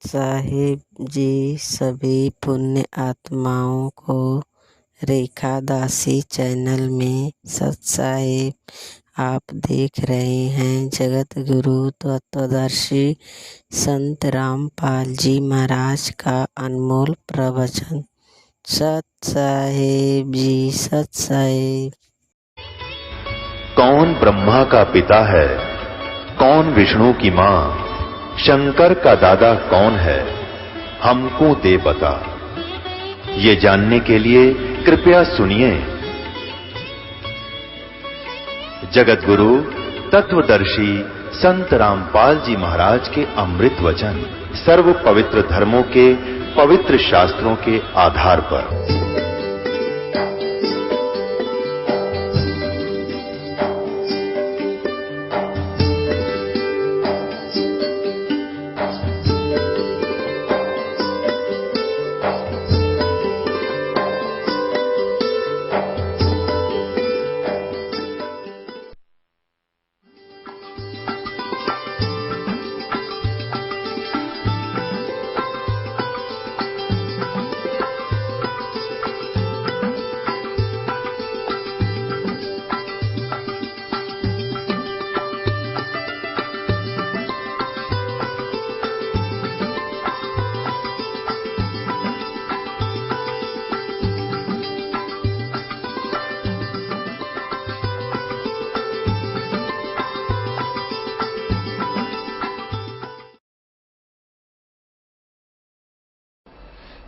साहिब जी सभी पुण्य आत्माओं को रेखा दासी चैनल में सत साहिब आप देख रहे हैं जगत गुरु तत्वदर्शी संत रामपाल जी महाराज का अनमोल प्रवचन। सत साहिब जी, सत साहिब। कौन ब्रह्मा का पिता है, कौन विष्णु की मां, शंकर का दादा कौन है, हमको दे बता। ये जानने के लिए कृपया सुनिए जगत गुरु तत्वदर्शी संत रामपाल जी महाराज के अमृत वचन सर्व पवित्र धर्मों के पवित्र शास्त्रों के आधार पर।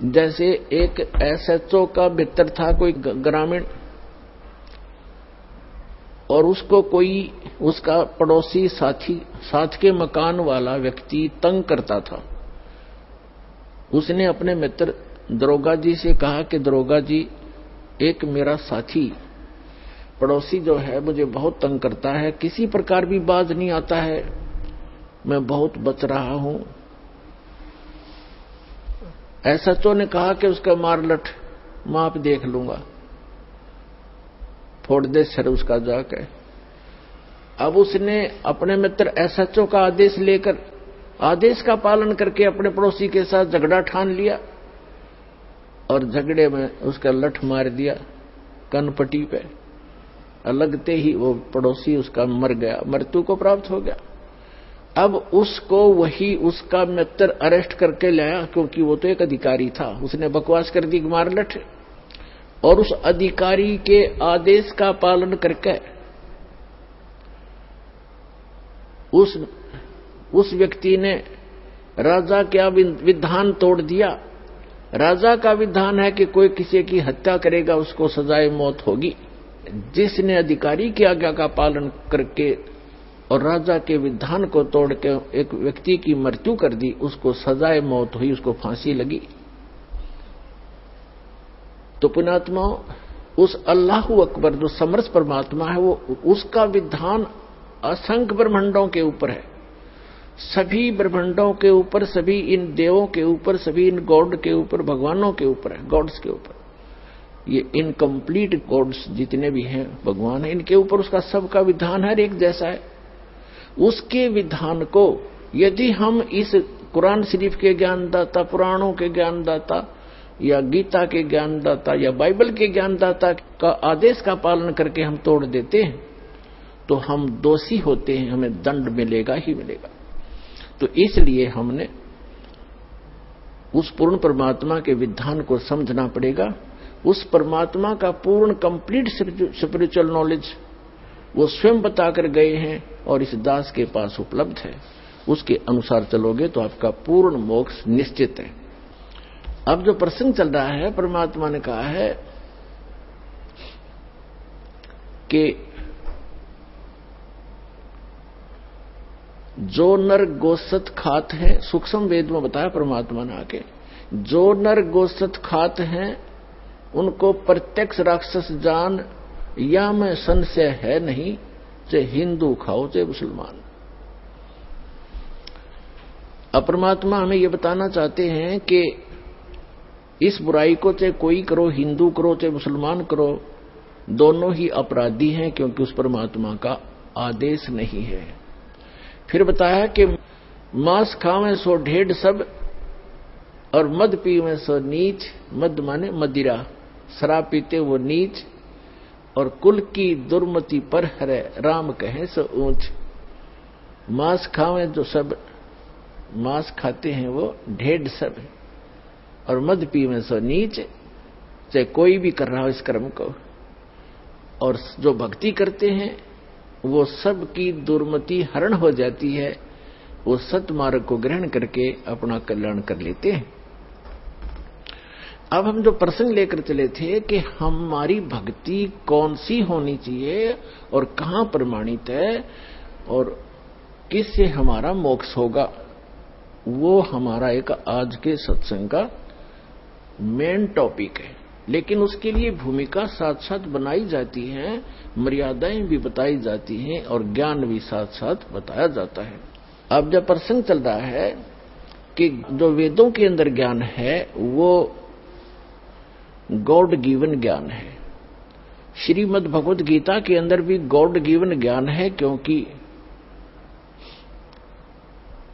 जैसे एक एसएचओ का मित्र था कोई ग्रामीण, और उसको कोई उसका पड़ोसी साथ के मकान वाला व्यक्ति तंग करता था। उसने अपने मित्र दरोगा जी से कहा कि दरोगा जी, एक मेरा साथी पड़ोसी जो है मुझे बहुत तंग करता है, किसी प्रकार भी बाज नहीं आता है, मैं बहुत बच रहा हूं। एसएचओ ने कहा कि उसका मार लठ, माप देख लूंगा, फोड़ दे सर उसका जाके। अब उसने अपने मित्र एसएचओ का आदेश लेकर, आदेश का पालन करके अपने पड़ोसी के साथ झगड़ा ठान लिया और झगड़े में उसका लठ मार दिया कनपट्टी पे। लगते ही वो पड़ोसी उसका मर गया, मृत्यु को प्राप्त हो गया। अब उसको वही उसका मित्र अरेस्ट करके लाया, क्योंकि वो तो एक अधिकारी था, उसने बकवास कर दी मार लठ। और उस अधिकारी के आदेश का पालन करके उस व्यक्ति ने राजा का विधान तोड़ दिया। राजा का विधान है कि कोई किसी की हत्या करेगा उसको सजाए मौत होगी। जिसने अधिकारी की आज्ञा का पालन करके और राजा के विधान को तोड़ के एक व्यक्ति की मृत्यु कर दी, उसको सजाए मौत हुई, उसको फांसी लगी। तो पुण्यात्मा, उस अल्लाहु अकबर जो समर्थ परमात्मा है, वो उसका विधान असंख्य ब्रह्मांडों के ऊपर है, सभी ब्रह्मांडों के ऊपर, सभी इन देवों के ऊपर, सभी इन गॉड के ऊपर, भगवानों के ऊपर है, गॉड्स के ऊपर। ये इनकम्प्लीट गॉड्स जितने भी हैं भगवान है, इनके ऊपर उसका सबका विधान हर एक जैसा है। उसके विधान को यदि हम इस कुरान शरीफ के ज्ञानदाता, पुराणों के ज्ञानदाता या गीता के ज्ञानदाता या बाइबल के ज्ञानदाता का आदेश का पालन करके हम तोड़ देते हैं तो हम दोषी होते हैं, हमें दंड मिलेगा ही मिलेगा। तो इसलिए हमने उस पूर्ण परमात्मा के विधान को समझना पड़ेगा। उस परमात्मा का पूर्ण कंप्लीट स्पिरिचुअल नॉलेज वो स्वयं बताकर गए हैं और इस दास के पास उपलब्ध है। उसके अनुसार चलोगे तो आपका पूर्ण मोक्ष निश्चित है। अब जो प्रसंग चल रहा है, परमात्मा ने कहा है कि जो नर गोसत खात है, सूक्ष्म वेद में बताया परमात्मा ने आके, जो नर गोसत खात हैं उनको प्रत्यक्ष राक्षस जान, या में संशय है नहीं, चाहे हिंदू खाओ चाहे मुसलमान। अब परमात्मा हमें यह बताना चाहते हैं कि इस बुराई को चाहे कोई करो, हिंदू करो चाहे मुसलमान करो, दोनों ही अपराधी हैं, क्योंकि उस परमात्मा का आदेश नहीं है। फिर बताया कि मांस खावें सो ढेड सब, और मद पीवे सो नीच, मद माने मदिरा, शराब पीते वो नीच, और कुल की दुर्मति पर हरे, राम कहे सो ऊंच। मांस खावे जो सब, मांस खाते हैं वो ढेड सब, और मद पीवे सो नीच, चाहे कोई भी कर रहा हो इस कर्म को। और जो भक्ति करते हैं वो सब की दुर्मति हरण हो जाती है, वो सतमार्ग को ग्रहण करके अपना कल्याण कर लेते हैं। अब हम जो प्रसंग लेकर चले थे कि हमारी भक्ति कौन सी होनी चाहिए और कहां प्रमाणित है और किससे हमारा मोक्ष होगा, वो हमारा एक आज के सत्संग का मेन टॉपिक है। लेकिन उसके लिए भूमिका साथ साथ बनाई जाती है, मर्यादाएं भी बताई जाती हैं और ज्ञान भी साथ साथ बताया जाता है। अब जब प्रसंग चल रहा है कि जो वेदों के अंदर ज्ञान है वो गॉड गिवन ज्ञान है, श्रीमद् भगवत गीता के अंदर भी गॉड गिवन ज्ञान है, क्योंकि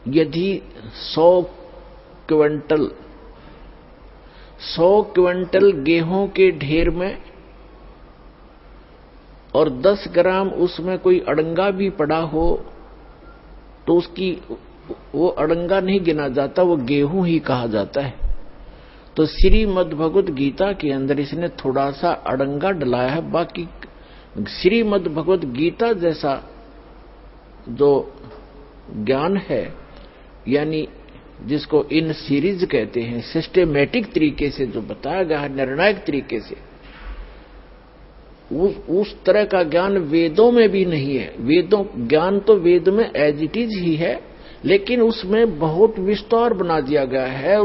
यदि 100 क्विंटल गेहूं के ढेर में और 10 ग्राम उसमें कोई अड़ंगा भी पड़ा हो तो उसकी वो अड़ंगा नहीं गिना जाता, वो गेहूं ही कहा जाता है। तो श्रीमद् भगवत गीता के अंदर इसने थोड़ा सा अड़ंगा डलाया है, बाकी श्रीमद् भगवत गीता जैसा जो ज्ञान है, यानी जिसको इन सीरीज कहते हैं, सिस्टेमेटिक तरीके से जो बताया गया है, निर्णायक तरीके से, उस तरह का ज्ञान वेदों में भी नहीं है। वेदों ज्ञान तो वेद में एज इट इज ही है, लेकिन उसमें बहुत विस्तार बना दिया गया है।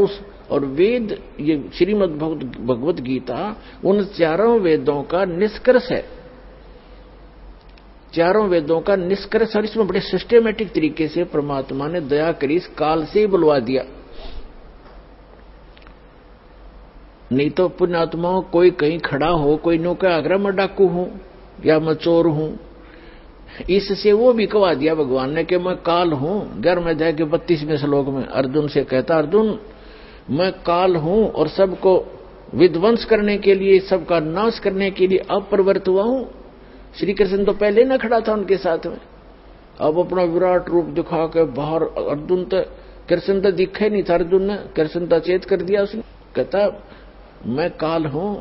और वेद, ये श्रीमद् भगवत गीता उन चारों वेदों का निष्कर्ष है, चारों वेदों का निष्कर्ष। और इसमें बड़े सिस्टेमेटिक तरीके से परमात्मा ने दया करी, इस काल से ही बुलवा दिया। नहीं तो पुण्यात्माओं कोई कहीं खड़ा हो, कोई नो का आगरा मैं डाकू हूं या मैं चोर हूं, इससे वो भी कवा दिया भगवान ने कि मैं काल हूं। घर में जाके 32वें श्लोक में अर्जुन से कहता, अर्जुन मैं काल हूं और सबको विध्वंस करने के लिए, सबका नाश करने के लिए अब प्रवृत्त हुआ हूं। श्री कृष्ण तो पहले न खड़ा था उनके साथ में, अब अपना विराट रूप दिखा के बाहर अर्जुन तो, कृष्ण तो दिखे नहीं था, अर्जुन ने कृष्ण तो चेत कर दिया। उसने कहता मैं काल हूं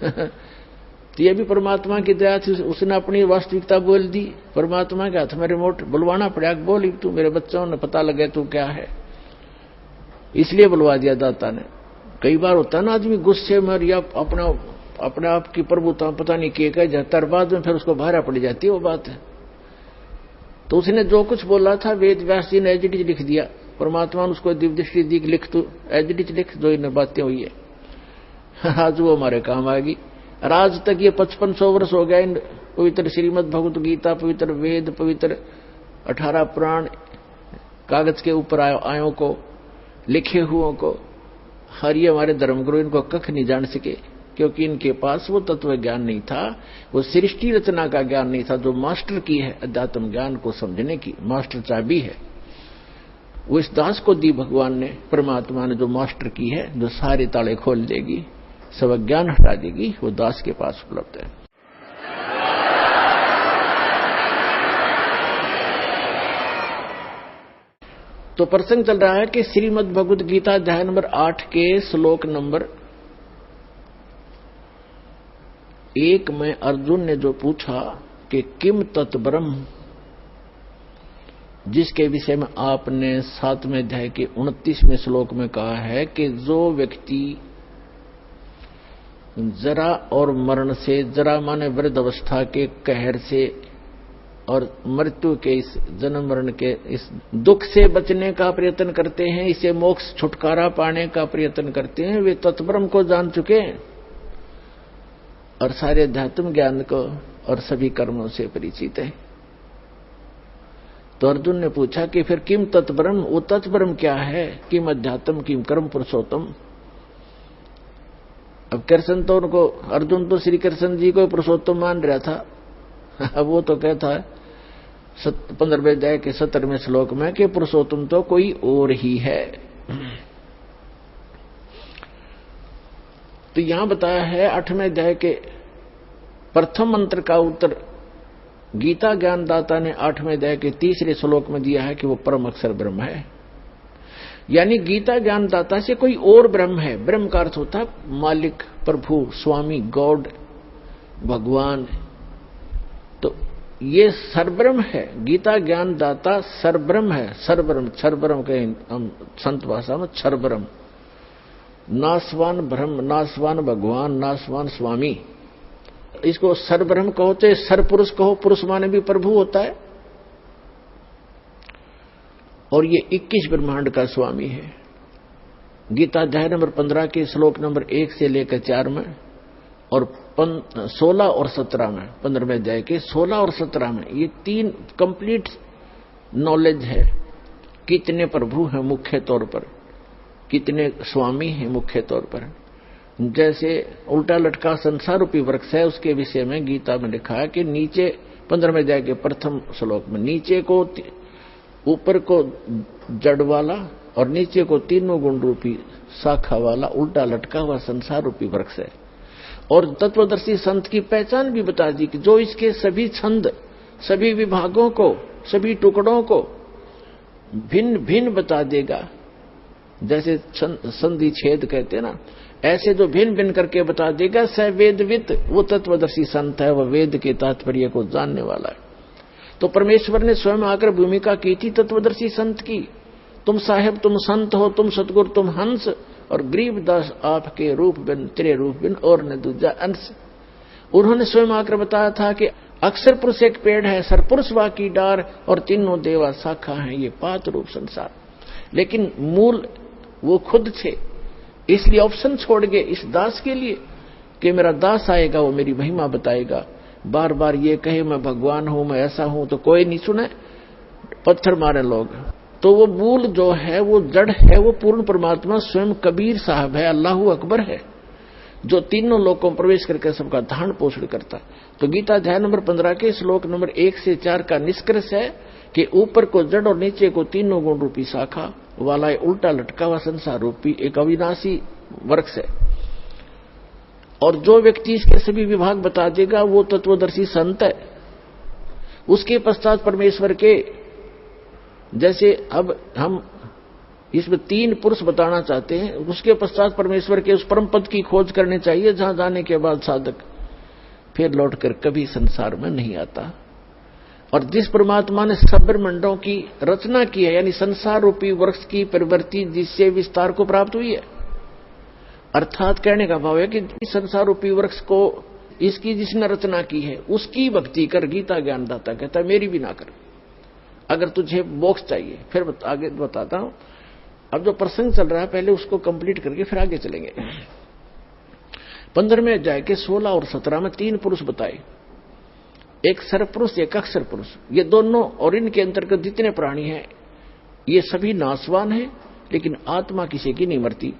तो ये भी परमात्मा की दया थी, उसने अपनी वास्तविकता बोल दी। परमात्मा के हाथ में रिमोट बुलवाना पड़ा, बोल तू मेरे बच्चों ने पता लगे तू क्या है, इसलिए बुलवा दिया दाता ने। कई बार होता है ना आदमी गुस्से में या अपने आप की प्रभुता पता नहीं किए कह जाता है, बाद में फिर उसको भारा पड़ जाती है वो बात है। तो उसने जो कुछ बोला था वेद व्यास जी ने एज इट इज लिख दिया, परमात्मा ने उसको दिव्य दृष्टि दी, लिख तू एज इट इज लिख, जो इन बातें हुई है आज वो हमारे काम आएगी। और आज तक ये 5500 वर्ष हो गया इन पवित्र श्रीमद् भगवत गीता, पवित्र वेद, पवित्र 18 पुराण कागज के ऊपर आयों को, लिखे हुओं को, हर ये हमारे धर्मगुरु इनको कख नहीं जान सके, क्योंकि इनके पास वो तत्व ज्ञान नहीं था, वो सृष्टि रचना का ज्ञान नहीं था, जो मास्टर की है अध्यात्म ज्ञान को समझने की मास्टर चाबी है, वो इस दास को दी भगवान ने, परमात्मा ने, जो मास्टर की है, जो सारे ताले खोल देगी, सब ज्ञान हटा देगी, वो दास के पास उपलब्ध है। तो प्रसंग चल रहा है कि श्रीमद् भगवत गीता अध्याय नंबर 8 के श्लोक नंबर 1 में अर्जुन ने जो पूछा कि किम तत्ब्रह्म, जिसके विषय में आपने 7वें अध्याय के 29वें श्लोक में कहा है कि जो व्यक्ति जरा और मरण से, जरा माने वृद्ध अवस्था के कहर से और मृत्यु के इस जन्म मरण के इस दुख से बचने का प्रयत्न करते हैं, इसे मोक्ष छुटकारा पाने का प्रयत्न करते हैं, वे तत्ब्रह्म को जान चुके हैं और सारे अध्यात्म ज्ञान को और सभी कर्मों से परिचित है। तो अर्जुन ने पूछा कि फिर किम तत्ब्रह्म, वो तत्ब्रह्म क्या है, किम अध्यात्म किम कर्म पुरुषोत्तम। अब कृष्ण तो उनको, अर्जुन तो श्री कृष्ण जी को पुरुषोत्तम मान रहा था, अब वो तो कहता है 15वें अध्याय के 17वें श्लोक में कि पुरुषोत्तम तो कोई और ही है। तो यहां बताया है 8वें अध्याय के प्रथम मंत्र का उत्तर गीता ज्ञानदाता ने 8वें अध्याय के 3रे श्लोक में दिया है कि वो परम अक्षर ब्रह्म है। यानी गीता ज्ञानदाता से कोई और ब्रह्म है। ब्रह्म का अर्थ होता है मालिक, प्रभु, स्वामी, गॉड, भगवान। तो ये सरब्रह्म है। गीता ज्ञानदाता सरब्रह्म है। सरब्रह्म, क्षरब्रह्म के हम संत भाषा में क्षरब्रह्म, नासवान ब्रह्म, नासवान भगवान, नासवान स्वामी। इसको सरब्रह्म कहो तो सरपुरुष कहो, पुरुष माने भी प्रभु होता है। और ये 21 ब्रह्मांड का स्वामी है। गीता अध्याय नंबर 15 के श्लोक नंबर 1 से लेकर 4 में और 16 और 17 में, 15वें अध्याय के 16 और 17 में ये 3 कंप्लीट नॉलेज है। कितने प्रभु हैं मुख्य तौर पर, कितने स्वामी हैं मुख्य तौर पर। जैसे उल्टा लटका संसार रूपी वृक्ष है, उसके विषय में गीता में लिखा है कि नीचे 15वें अध्याय के प्रथम श्लोक में नीचे को, ऊपर को जड़ वाला और नीचे को तीनों गुण रूपी शाखा वाला उल्टा लटका हुआ संसार रूपी वृक्ष है। और तत्वदर्शी संत की पहचान भी बता दी कि जो इसके सभी छंद, सभी विभागों को, सभी टुकड़ों को भिन्न भिन्न बता देगा। जैसे संधि छेद कहते हैं ना, ऐसे जो भिन्न भिन्न करके बता देगा। स वेदविद, वो तत्वदर्शी संत है, वह वेद के तात्पर्य को जानने वाला है। तो परमेश्वर ने स्वयं आकर भूमिका की थी तत्वदर्शी संत की। तुम साहेब, तुम संत हो, तुम सतगुरु, तुम हंस, और गरीबदास आपके रूप बिन, तेरे रूप बिन और न दूजा अंश। उन्होंने स्वयं आकर बताया था कि अक्षर पुरुष एक पेड़ है, सरपुरुष वा की डार, और तीनों देवा शाखा है ये पात रूप संसार। लेकिन मूल वो खुद थे, इसलिए ऑप्शन छोड़ गए इस दास के लिए कि मेरा दास आएगा, वो मेरी महिमा बताएगा। बार बार ये कहे मैं भगवान हूं, मैं ऐसा हूं, तो कोई नहीं सुने, पत्थर मारे लोग। तो वो मूल जो है, वो जड़ है, वो पूर्ण परमात्मा स्वयं कबीर साहब है, अल्लाहू अकबर है, जो तीनों लोगों में प्रवेश करके सबका धारण पोषण करता है। तो गीता अध्याय नंबर 15 के श्लोक नंबर 1 से 4 का निष्कर्ष है कि ऊपर को जड़ और नीचे को तीनों गुण रूपी शाखा वाला उल्टा लटका हुआ संसार रूपी एक अविनाशी वृक्ष है। और जो व्यक्ति इसके सभी विभाग बता देगा वो तत्वदर्शी संत है। उसके पश्चात परमेश्वर के, जैसे अब हम इसमें 3 पुरुष बताना चाहते हैं, उसके पश्चात परमेश्वर के उस परम पद की खोज करनी चाहिए जहां जाने के बाद साधक फिर लौटकर कभी संसार में नहीं आता। और जिस परमात्मा ने सब ब्रह्मांडों की रचना की है, यानी संसार रूपी वृक्ष की प्रवृत्ति जिससे विस्तार को प्राप्त हुई है, अर्थात कहने का भाव है कि संसार रूपी वृक्ष को इसकी जिसने रचना की है उसकी भक्ति कर। गीता ज्ञानदाता कहता है मेरी भी ना कर, अगर तुझे मोक्ष चाहिए। फिर आगे बताता हूं। अब जो प्रसंग चल रहा है पहले उसको कंप्लीट करके फिर आगे चलेंगे। 15वें अध्याय के 16 और 17 में 3 पुरुष बताए, एक सरपुरुष, एक अक्षर पुरुष। ये दोनों और इनके अंतर्गत जितने प्राणी हैं ये सभी नासवान हैं, लेकिन आत्मा किसी की नहीं मरती।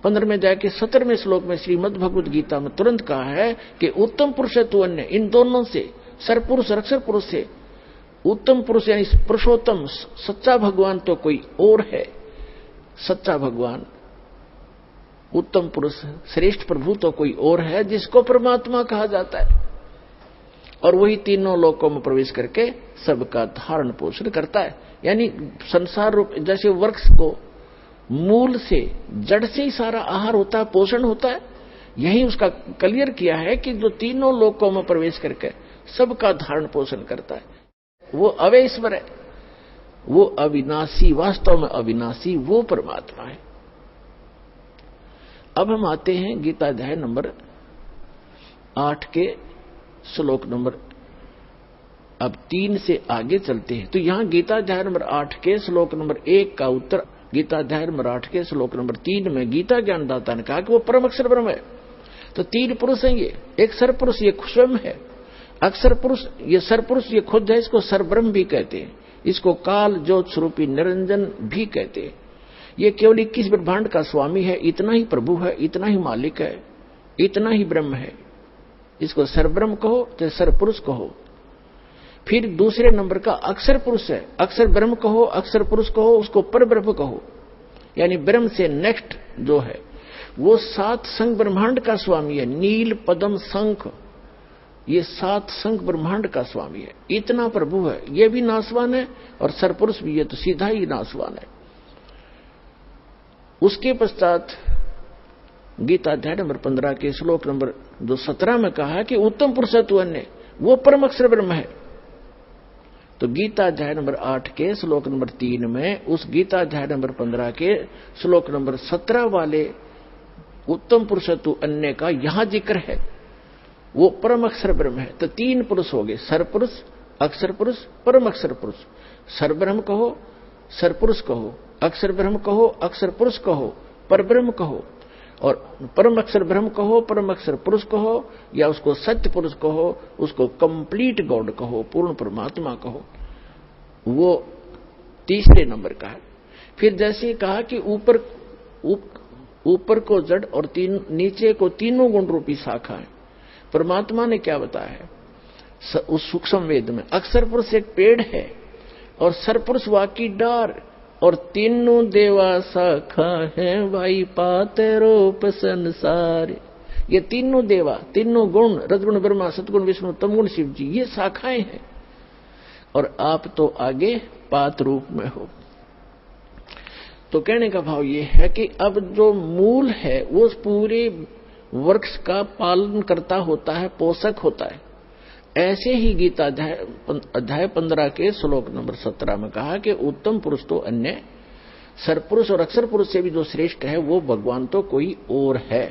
15वें अध्याय के 17वें श्लोक में श्रीमद् भगवद गीता में तुरंत कहा है कि उत्तम पुरुष है तू अन्य। इन दोनों से, सरपुरुष और अक्षर पुरुष से उत्तम पुरुष यानी पुरुषोत्तम सच्चा भगवान तो कोई और है। सच्चा भगवान, उत्तम पुरुष, श्रेष्ठ प्रभु तो कोई और है जिसको परमात्मा कहा जाता है। और वही तीनों लोकों में प्रवेश करके सबका धारण पोषण करता है। यानी संसार रूप, जैसे वृक्ष को मूल से, जड़ से ही सारा आहार होता है, पोषण होता है, यही उसका क्लियर किया है कि जो तीनों लोकों में प्रवेश करके सबका धारण पोषण करता है वो अवैश्वर है, वो अविनाशी, वास्तव में अविनाशी वो परमात्मा है। अब हम आते हैं गीता अध्याय नंबर 8 के श्लोक नंबर, अब 3 से आगे चलते हैं। तो यहां गीता अध्याय नंबर 8 के श्लोक नंबर 1 का उत्तर गीता अध्याय नंबर 8 के श्लोक नंबर 3 में गीता ज्ञानदाता ने कहा कि वो परम अक्षर ब्रह्म है। तो 3 पुरुष हैं ये, एक सरपुरुष ये स्वयं है, अक्षर पुरुष ये सरपुरुष ये खुद है, इसको सरब्रह्म भी कहते हैं, इसको काल ज्योत स्वरूपी निरंजन भी कहते हैं। ये केवल 21 ब्रह्मांड का स्वामी है, इतना ही प्रभु है, इतना ही मालिक है, इतना ही ब्रह्म है। इसको सरब्रह्म कहो तो सरपुरुष कहो। फिर दूसरे नंबर का अक्षर पुरुष है, अक्षर ब्रह्म कहो, अक्षर पुरुष कहो, उसको पर ब्रह्म कहो, यानी ब्रह्म से नेक्स्ट जो है वो 7 संघ ब्रह्मांड का स्वामी है। नील पद्म शंख, ये 7 संघ ब्रह्मांड का स्वामी है। इतना प्रभु है, ये भी नासवान है और सरपुरुष भी, ये तो सीधा ही नासवान है। उसके पश्चात गीता अध्याय नंबर 15 के श्लोक नंबर 17 में कहा कि उत्तम पुरुष तू अन्य, वो परम अक्षर ब्रह्म है। तो गीता अध्याय नंबर 8 के श्लोक नंबर 3 में उस गीता अध्याय नंबर 15 के श्लोक नंबर 17 वाले उत्तम पुरुष तू अन्य का यहां जिक्र है, वो परम अक्षर ब्रह्म है। तो 3 पुरुष हो गए, सरपुरुष, अक्षर पुरुष, परम अक्षर पुरुष। सरब्रह्म कहो, सरपुरुष कहो, अक्षर ब्रह्म कहो, अक्षर पुरुष कहो, परब्रह्म कहो, और परम अक्षर ब्रह्म कहो, परम अक्षर पुरुष कहो, या उसको सत्य पुरुष कहो, उसको कंप्लीट गॉड कहो, पूर्ण परमात्मा कहो, वो तीसरे नंबर का है। फिर जैसे कहा कि ऊपर को जड़ और नीचे को तीनों गुण रूपी शाखा है। परमात्मा ने क्या बताया है उस सूक्ष्म वेद में, अक्षर पुरुष एक पेड़ है और सरपुरुष वाकी डार, और तीनों देवा शाखा है भाई पाते रूप संसार। ये तीनों देवा, तीनों गुण, रजगुण ब्रह्मा, सतगुण विष्णु, तमगुण शिव जी, ये शाखाएं हैं, और आप तो आगे पात रूप में हो। तो कहने का भाव ये है कि अब जो मूल है वो पूरे वृक्ष का पालन करता होता है, पोषक होता है। ऐसे ही गीता अध्याय 15 के श्लोक नंबर 17 में कहा कि उत्तम पुरुष तो अन्य, सरपुरुष और अक्षर पुरुष से भी जो श्रेष्ठ है वो भगवान तो कोई और है।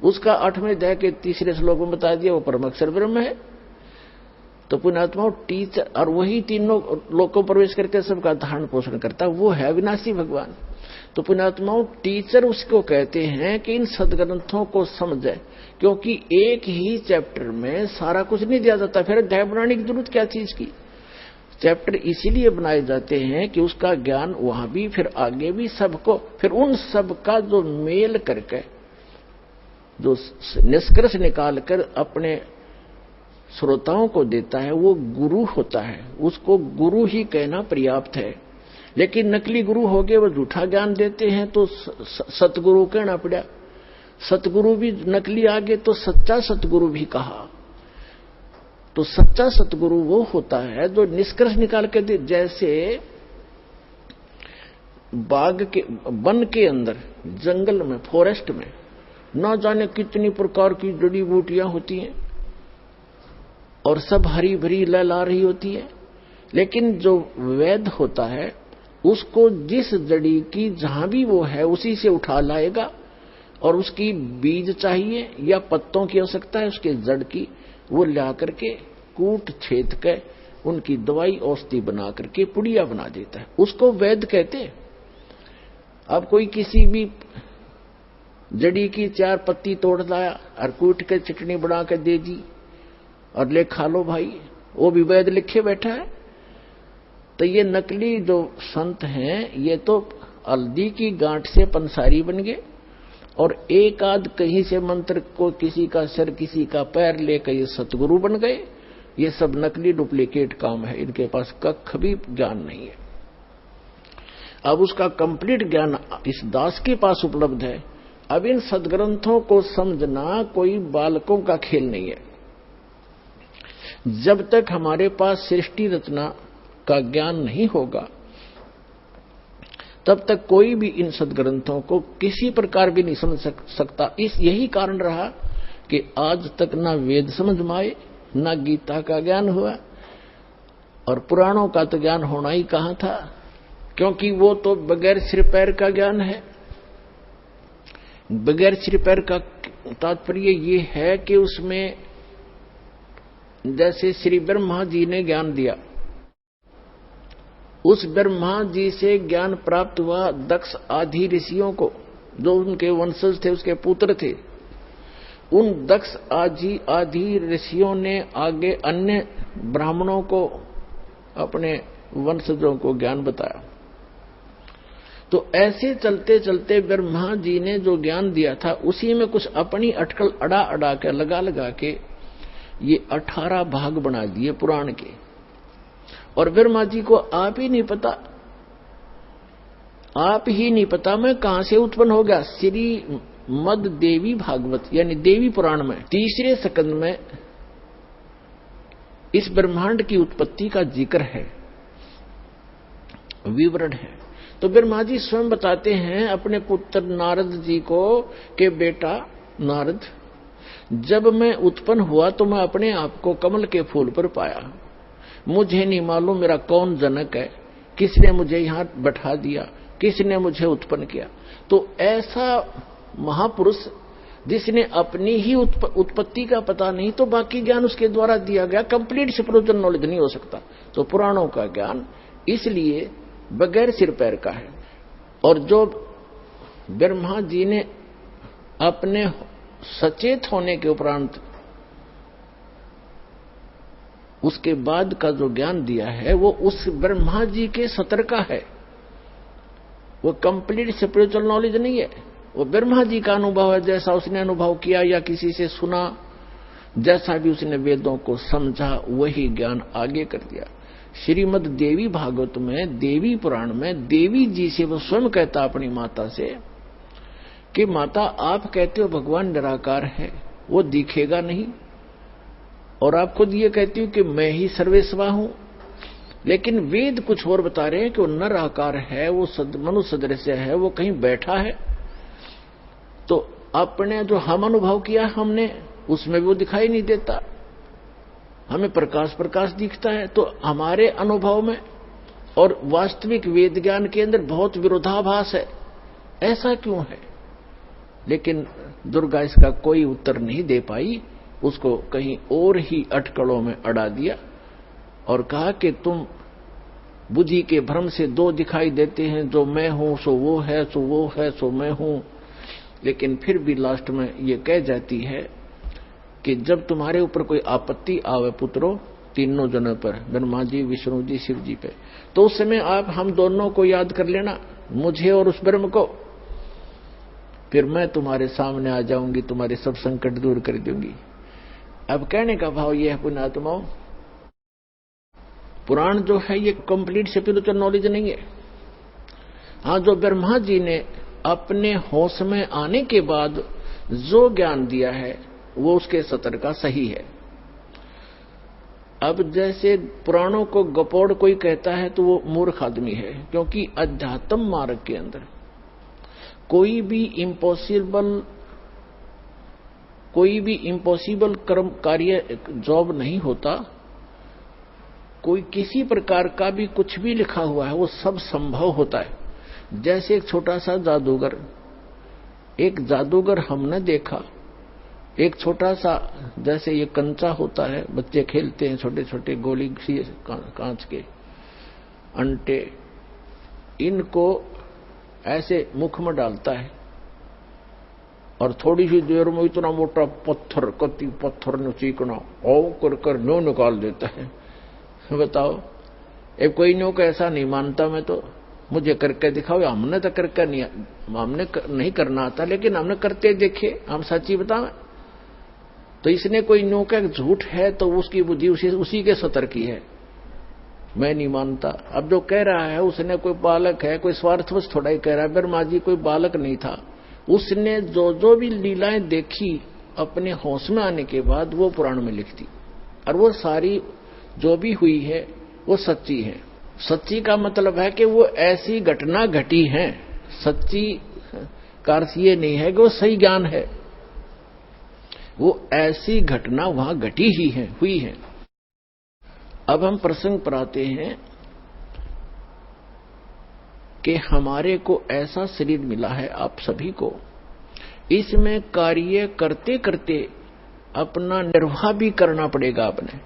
उसका 8वें अध्याय के 3 श्लोक में बता दिया, वो परम अक्षर ब्रह्म है। तो पुण्यात्मा टीचर, और वही तीनों लोकों प्रवेश करके सबका धारण पोषण करता, वो है अविनाशी भगवान। तो पुण्यात्माओं टीचर उसको कहते हैं कि इन सदग्रंथों को समझे, क्योंकि एक ही चैप्टर में सारा कुछ नहीं दिया जाता, फिर अध्याय बनाने की जरूरत क्या चीज की। चैप्टर इसीलिए बनाए जाते हैं कि उसका ज्ञान वहां भी, फिर आगे भी सबको, फिर उन सब का जो मेल करके जो निष्कर्ष निकाल कर अपने श्रोताओं को देता है वो गुरु होता है। उसको गुरु ही कहना पर्याप्त है। लेकिन नकली गुरु हो गए, वो झूठा ज्ञान देते हैं तो सतगुरु कहना पड़ा। सतगुरु भी नकली आ गए तो सच्चा सतगुरु भी कहा। तो सच्चा सतगुरु वो होता है जो निष्कर्ष निकाल के दे। जैसे बाग के, वन के अंदर, जंगल में, फॉरेस्ट में न जाने कितनी प्रकार की जड़ी बूटियां होती हैं और सब हरी भरी लहला रही होती है, लेकिन जो वैद्य होता है उसको जिस जड़ी की जहां भी वो है उसी से उठा लाएगा, और उसकी बीज चाहिए या पत्तों की आवश्यकता है उसके जड़ की, वो ला करके कूट छेद के उनकी दवाई औषधि बना करके पुड़िया बना देता है। उसको वैद्य कहते हैं। अब कोई किसी भी जड़ी की 4 पत्ती तोड़ लाया और कूट के चटनी बना के दे दी और ले खा लो भाई, वो भी वैद्य लिखे बैठा है। तो ये नकली जो संत हैं ये तो हल्दी की गांठ से पंसारी बन गए, और एक आध कहीं से मंत्र को किसी का सिर किसी का पैर लेकर ये सतगुरु बन गए। ये सब नकली डुप्लीकेट काम है, इनके पास कख भी ज्ञान नहीं है। अब उसका कंप्लीट ज्ञान इस दास के पास उपलब्ध है। अब इन सदग्रंथों को समझना कोई बालकों का खेल नहीं है। जब तक हमारे पास सृष्टि रचना का ज्ञान नहीं होगा तब तक कोई भी इन सदग्रंथों को किसी प्रकार भी नहीं समझ सकता। यही कारण रहा कि आज तक ना वेद समझ में आए, ना गीता का ज्ञान हुआ, और पुराणों का तो ज्ञान होना ही कहां था, क्योंकि वो तो बगैर सिर पैर का ज्ञान है। बगैर सिर पैर का तात्पर्य ये है कि उसमें जैसे श्री ब्रह्मा जी ने ज्ञान दिया, उस ब्रह्मा जी से ज्ञान प्राप्त हुआ दक्ष आदि ऋषियों को, जो उनके वंशज थे, उसके पुत्र थे। उन दक्ष आदि ऋषियों ने आगे अन्य ब्राह्मणों को, अपने वंशजों को ज्ञान बताया। तो ऐसे चलते चलते ब्रह्मा जी ने जो ज्ञान दिया था उसी में कुछ अपनी अटकल अड़ा के लगा के ये 18 भाग बना दिए पुराण के। और ब्रह्मा जी को आप ही नहीं पता मैं कहां से उत्पन्न हो गया। श्री मद देवी भागवत यानी देवी पुराण में तीसरे स्कंद में इस ब्रह्मांड की उत्पत्ति का जिक्र है, विवरण है। तो ब्रह्मा जी स्वयं बताते हैं अपने पुत्र नारद जी को कि बेटा नारद, जब मैं उत्पन्न हुआ तो मैं अपने आप को कमल के फूल पर पाया। मुझे नहीं मालूम मेरा कौन जनक है, किसने मुझे यहां बैठा दिया, किसने मुझे उत्पन्न किया। तो ऐसा महापुरुष जिसने अपनी ही उत्पत्ति का पता नहीं तो बाकी ज्ञान उसके द्वारा दिया गया, कंप्लीट स्पिरिचुअल नॉलेज नहीं हो सकता। तो पुराणों का ज्ञान इसलिए बगैर सिर पैर का है। और जो ब्रह्मा जी ने अपने सचेत होने के उपरांत उसके बाद का जो ज्ञान दिया है वो उस ब्रह्मा जी के सतर का है, वो कंप्लीट स्पिरिचुअल नॉलेज नहीं है। वो ब्रह्मा जी का अनुभव है, जैसा उसने अनुभव किया या किसी से सुना, जैसा भी उसने वेदों को समझा वही ज्ञान आगे कर दिया। श्रीमद देवी भागवत में, देवी पुराण में देवी जी से वो स्वयं कहता अपनी माता से कि माता आप कहते हो भगवान निराकार है, वो दिखेगा नहीं, और आप खुद ये कहती हो कि मैं ही सर्वेश्वर हूं, लेकिन वेद कुछ और बता रहे हैं कि वो निराकार है, वो मनुष्य सदृश है, वो कहीं बैठा है। तो अपने जो हम अनुभव किया हमने उसमें भी वो दिखाई नहीं देता, हमें प्रकाश प्रकाश दिखता है। तो हमारे अनुभव में और वास्तविक वेद ज्ञान के अंदर बहुत विरोधाभास है, ऐसा क्यों है? लेकिन दुर्गा इसका कोई उत्तर नहीं दे पाई, उसको कहीं और ही अटकलों में अड़ा दिया और कहा कि तुम बुद्धि के भ्रम से दो दिखाई देते हैं, जो मैं हूं सो वो है, सो वो है सो मैं हूं। लेकिन फिर भी लास्ट में ये कह जाती है कि जब तुम्हारे ऊपर कोई आपत्ति आवे पुत्रो, तीनों जनों पर, ब्रह्मा जी, विष्णु जी, शिव जी पे, तो उस समय आप हम दोनों को याद कर लेना, मुझे और उस ब्रह्म को, फिर मैं तुम्हारे सामने आ जाऊंगी, तुम्हारे सब संकट दूर कर दूंगी। अब कहने का भाव यह है पुण्यात्माओं, पुराण जो है ये कंप्लीट स्पिरिचुअल नॉलेज नहीं है। हाँ, जो ब्रह्मा जी ने अपने होश में आने के बाद जो ज्ञान दिया है वो उसके सतर का सही है। अब जैसे पुराणों को गपोड़ कोई कहता है तो वो मूर्ख आदमी है, क्योंकि अध्यात्म मार्ग के अंदर कोई भी इम्पॉसिबल कर्म कार्य जॉब नहीं होता, कोई किसी प्रकार का भी कुछ भी लिखा हुआ है वो सब संभव होता है। जैसे एक छोटा सा जादूगर, एक जादूगर हमने देखा, एक छोटा सा जैसे ये कंचा होता है, बच्चे खेलते हैं, छोटे छोटे गोली सी कांच के अंटे, इनको ऐसे मुख में डालता है और थोड़ी सी देर में इतना मोटा पत्थर, कति पत्थर ने चीकना ओ कर नो निकाल देता है। बताओ, अब कोई नो को ऐसा नहीं मानता, मैं तो मुझे करके दिखाओ। हमने तो करके नहीं, हमने नहीं करना आता, लेकिन हमने करते देखे, हम सच्ची बताएं। तो इसने कोई नो का झूठ है तो उसकी बुद्धि उसी के सतर की है, मैं नहीं मानता। अब जो कह रहा है उसने कोई बालक है, कोई स्वार्थवश थोड़ा ही कह रहा है। ब्रह्मा जी कोई बालक नहीं था, उसने जो भी लीलाएं देखी अपने होश में आने के बाद वो पुराण में लिख दी, और वो सारी जो भी हुई है वो सच्ची है। सच्ची का मतलब है कि वो ऐसी घटना घटी है, सच्ची का अर्थ ये नहीं है कि वो सही ज्ञान है, वो ऐसी घटना वहां घटी ही है, हुई है। अब हम प्रसंग पर आते हैं कि हमारे को ऐसा शरीर मिला है आप सभी को, इसमें कार्य करते करते अपना निर्वाह भी करना पड़ेगा आपने,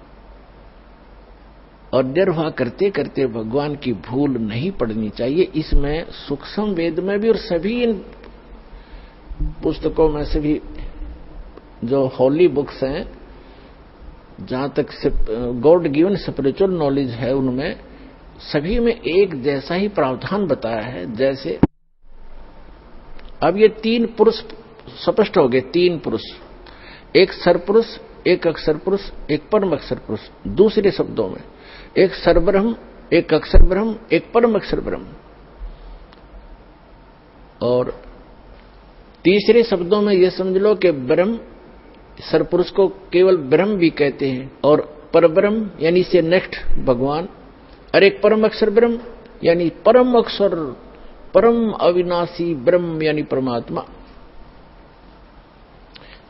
और निर्वाह करते करते भगवान की भूल नहीं पड़नी चाहिए। इसमें सूक्ष्म वेद में भी और सभी इन पुस्तकों में से भी जो होली बुक्स हैं, जहां तक गॉड गिवन स्पिरिचुअल नॉलेज है, उनमें सभी में एक जैसा ही प्रावधान बताया है। जैसे अब ये तीन पुरुष स्पष्ट हो गए, तीन पुरुष, एक सरपुरुष, एक अक्षर पुरुष, एक परम अक्षर पुरुष। दूसरे शब्दों में एक सरब्रह्म, एक अक्षर ब्रह्म, एक परम अक्षर ब्रह्म। और तीसरे शब्दों में यह समझ लो कि ब्रह्म, सरपुरुष को केवल ब्रह्म भी कहते हैं, और परब्रह्म यानी से नेक्स्ट भगवान, और एक परम अक्षर ब्रह्म यानी परम अक्षर, परम अविनाशी ब्रह्म यानी परमात्मा।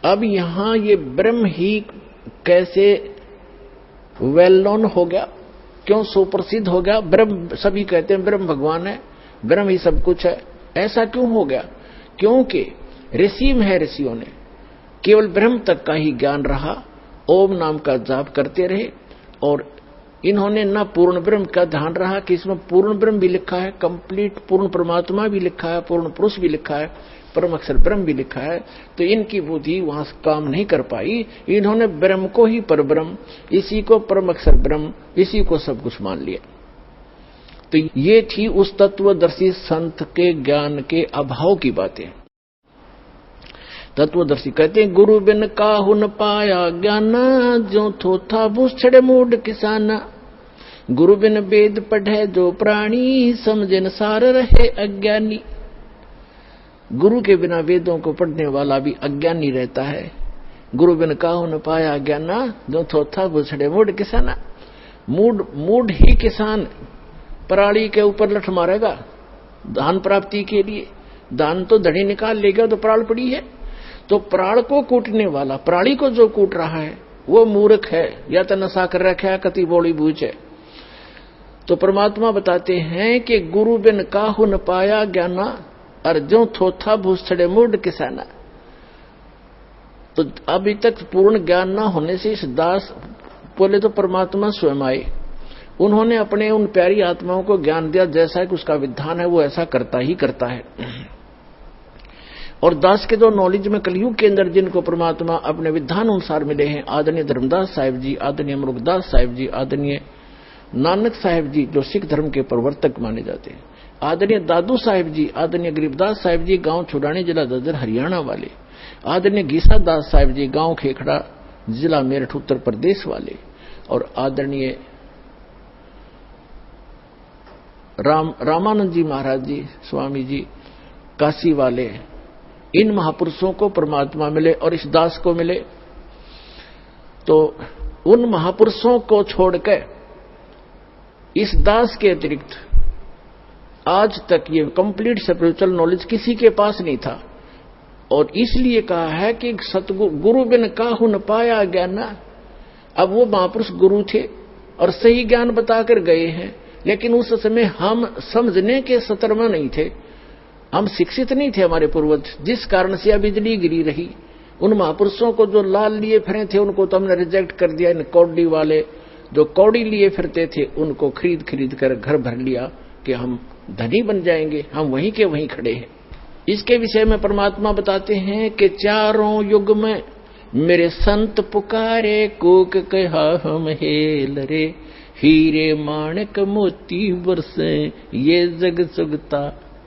अब यहां ये ब्रह्म ही कैसे वेल नोन हो गया, क्यों सुप्रसिद्ध हो गया? ब्रह्म सभी कहते हैं ब्रह्म भगवान है, ब्रह्म ही सब कुछ है, ऐसा क्यों हो गया? क्योंकि ऋषि में है, ऋषियों ने केवल ब्रह्म तक का ही ज्ञान रहा, ओम नाम का जाप करते रहे, और इन्होंने न पूर्ण ब्रह्म का ध्यान रहा कि इसमें पूर्ण ब्रह्म भी लिखा है, कंप्लीट पूर्ण परमात्मा भी लिखा है, पूर्ण पुरुष भी लिखा है, परम अक्षर ब्रह्म भी लिखा है। तो इनकी बुद्धि वहां काम नहीं कर पाई, इन्होंने ब्रह्म को ही परब्रह्म, इसी को परम अक्षर ब्रह्म, इसी को सब कुछ मान लिया। तो ये थी उस तत्वदर्शी संत के ज्ञान के अभाव की बातें। तत्वदर्शी कहते हैं गुरु बिन काहु न पाया ज्ञान, जो थोथा भूषड़ मूड किसाना। गुरु बिन वेद पढ़े जो प्राणी, समझे न सार रहे अज्ञानी। गुरु के बिना वेदों को पढ़ने वाला भी अज्ञानी रहता है। गुरु बिन काहु न पाया ज्ञान, जो थोथा भूषड़े मूड किसाना। मूड ही किसान पराली के ऊपर लठ मारेगा धान प्राप्ति के लिए, धान तो धड़ी निकाल लेगा तो पराल पड़ी है। तो पराल को कूटने वाला, पराली को जो कूट रहा है वो मूर्ख है, या तो नशा कर रखा है, कति बोली बूझ है। तो परमात्मा बताते हैं कि गुरु बिन काहु न पाया ज्ञाना, अर्जो थोथा भूषड़े मूड किसाना। तो अभी तक पूर्ण ज्ञान न होने से इस दास, बोले तो परमात्मा स्वयं आए, उन्होंने अपने उन प्यारी आत्माओं को ज्ञान दिया, जैसा कि उसका विधान है वो ऐसा करता ही करता है। और दास के जो नॉलेज में कलयुग के अंदर जिनको परमात्मा अपने विधान अनुसार मिले हैं, आदरणीय धर्मदास साहिब जी, आदरणीय अमरुकदास साहिब जी, आदरणीय नानक साहिब जी जो सिख धर्म के प्रवर्तक माने जाते हैं, आदरणीय दादू साहिब जी, आदरणीय गरीबदास साहिब जी गांव छुड़ानी जिला ददर हरियाणा वाले, आदरणीय गीसा दास साहिब जी गांव खेखड़ा जिला मेरठ उत्तर प्रदेश वाले, और आदरणीय रामानंद जी महाराज जी स्वामी जी काशी वाले, इन महापुरुषों को परमात्मा मिले और इस दास को मिले। तो उन महापुरुषों को छोड़कर इस दास के अतिरिक्त आज तक ये कंप्लीट स्पिरिचुअल नॉलेज किसी के पास नहीं था। और इसलिए कहा है कि सतगुरु, गुरु बिन काहु न पाया ज्ञान। अब वो महापुरुष गुरु थे और सही ज्ञान बताकर गए हैं, लेकिन उस समय हम समझने के सत्र में नहीं थे, हम शिक्षित नहीं थे हमारे पूर्वज, जिस कारण से बिजली गिरी रही। उन महापुरुषों को जो लाल लिए फिरे थे उनको तो हमने रिजेक्ट कर दिया। इन कौड़ी वाले जो कौड़ी लिए फिरते थे उनको खरीद खरीद कर घर भर लिया कि हम धनी बन जाएंगे, हम वहीं के वहीं खड़े हैं। इसके विषय में परमात्मा बताते हैं कि चारों युग में मेरे संत पुकारे, कोक कहा हम हेल रे, हीरे माणक मोती बरसे, ये जग सुगता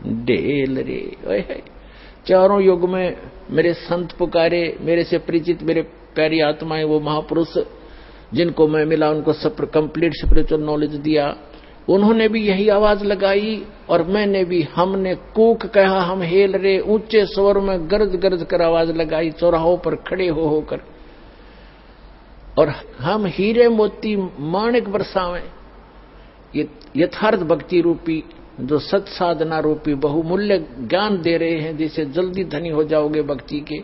डेल रे। ओए चारों युग में मेरे संत पुकारे, मेरे से परिचित मेरे प्यारी आत्माएं, वो महापुरुष जिनको मैं मिला, उनको सब कंप्लीट स्पिरिचुअल नॉलेज दिया, उन्होंने भी यही आवाज लगाई और मैंने भी, हमने कूक कहा हम हेल रे, ऊंचे स्वर में गरज गरज कर आवाज लगाई चौराहों पर खड़े हो होकर, और हम हीरे मोती माणिक बरसावें। ये यथार्थ भक्ति रूपी जो सत साधना रूपी बहुमूल्य ज्ञान दे रहे हैं, जिससे जल्दी धनी हो जाओगे भक्ति के।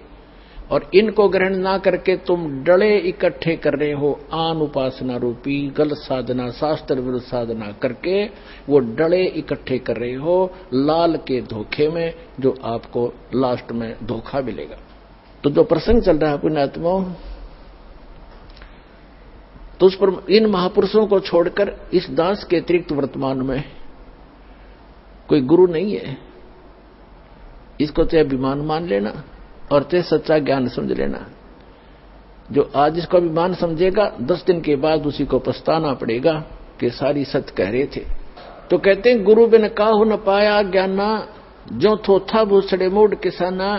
और इनको ग्रहण ना करके तुम डले इकट्ठे कर रहे हो, आन उपासना रूपी गलत साधना, शास्त्र विरुद्ध साधना करके वो डले इकट्ठे कर रहे हो लाल के धोखे में, जो आपको लास्ट में धोखा मिलेगा। तो जो प्रसंग चल रहा है पुण्यात्माओं, तो उस पर इन महापुरुषों को छोड़कर इस दास के अतिरिक्त वर्तमान में कोई गुरु नहीं है। इसको चाहे अभिमान मान लेना और चाहे सच्चा ज्ञान समझ लेना। जो आज इसको अभिमान समझेगा 10 दिन के बाद उसी को पछताना पड़ेगा कि सारी सत्य कह रहे थे। तो कहते हैं गुरु बिन काहु न पाया ज्ञाना, जो थोथा भूसड़े मूड किसाना,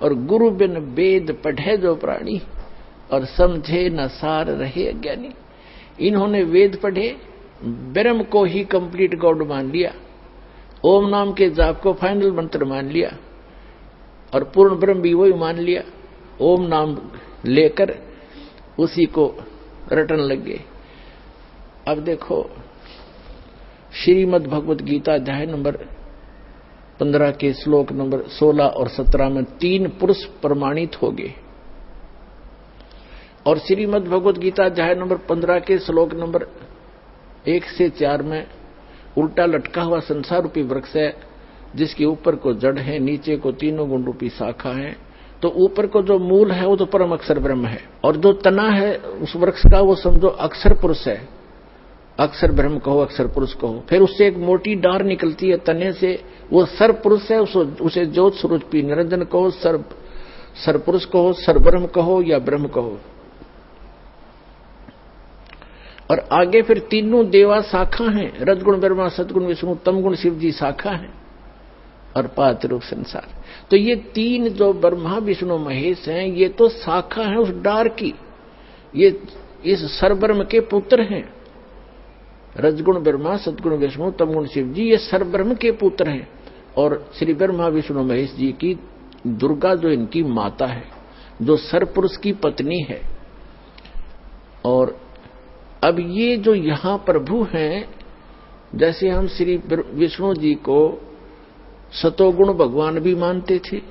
और गुरु बिन वेद पढ़े जो प्राणी, और समझे न सार रहे अज्ञानी। इन्होंने वेद पढ़े, ब्रह्म को ही कंप्लीट गॉड मान लिया, ओम नाम के जाप को फाइनल मंत्र मान लिया, और पूर्ण ब्रह्म भी वही मान लिया, ओम नाम लेकर उसी को रटन लग गए। अब देखो श्रीमद् भगवत गीता अध्याय नंबर 15 के श्लोक नंबर 16 और 17 में 3 पुरुष प्रमाणित हो गए, और श्रीमद् भगवत गीता अध्याय नंबर 15 के श्लोक नंबर 1 से 4 में उल्टा लटका हुआ संसार रूपी वृक्ष है, जिसके ऊपर को जड़ है, नीचे को तीनों गुण रूपी शाखा है। तो ऊपर को जो मूल है वो तो परम अक्षर ब्रह्म है, और जो तना है उस वृक्ष का वो समझो अक्षर पुरुष है, अक्षर ब्रह्म कहो, अक्षर पुरुष कहो। फिर उससे एक मोटी डार निकलती है तने से, वो सर पुरुष है, उसे ज्योत स्वरूप निरंजन कहो, सर पुरुष कहो, सर ब्रह्म कहो या ब्रह्म कहो। और आगे फिर तीनों देवा शाखा हैं, रजगुण ब्रह्मा, सतगुण विष्णु, तमगुण शिव जी शाखा है, और पात रूप संसार। तो ये 3 जो ब्रह्मा विष्णु महेश हैं, ये तो शाखा है उस डार की, ये इस सरब्रह्म के पुत्र हैं। रजगुण ब्रह्मा, सतगुण विष्णु, तमगुण शिव जी, ये सरब्रह्म के पुत्र हैं। और श्री ब्रह्मा विष्णु महेश जी की दुर्गा जो इनकी माता है, जो सरपुरुष की पत्नी है। और अब ये जो यहां प्रभु हैं, जैसे हम श्री विष्णु जी को सतोगुण भगवान भी मानते थे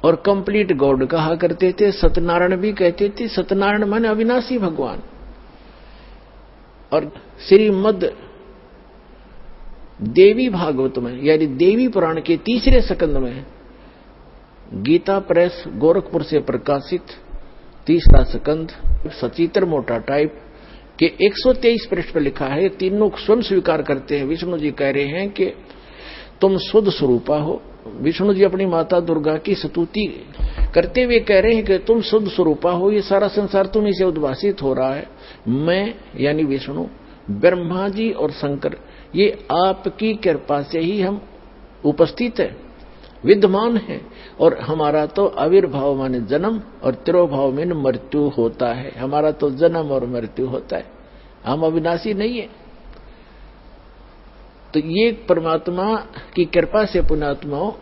और कंप्लीट गॉड कहा करते थे, सत्यनारायण भी कहते थे। सत्यनारायण माने अविनाशी भगवान। और श्रीमद् देवी भागवत में यानी देवी पुराण के 3रे स्कंद में गीता प्रेस गोरखपुर से प्रकाशित 3रा स्कंद सचित्र मोटा टाइप के 123 पृष्ठ पर लिखा है। तीनों स्वयं स्वीकार करते हैं। विष्णु जी कह रहे हैं कि तुम शुद्ध स्वरूपा हो। विष्णु जी अपनी माता दुर्गा की स्तुति करते हुए कह रहे हैं कि तुम शुद्ध स्वरूपा हो, ये सारा संसार तुम्हीं से उद्भासित हो रहा है। मैं यानी विष्णु, ब्रह्मा जी और शंकर, ये आपकी कृपा से ही हम उपस्थित है, विद्यमान है। और हमारा तो आविर्भाव माने जन्म और तिरोभाव में मृत्यु होता है। हमारा तो जन्म और मृत्यु होता है, हम अविनाशी नहीं है। तो ये परमात्मा की कृपा से पुण्यात्माओं,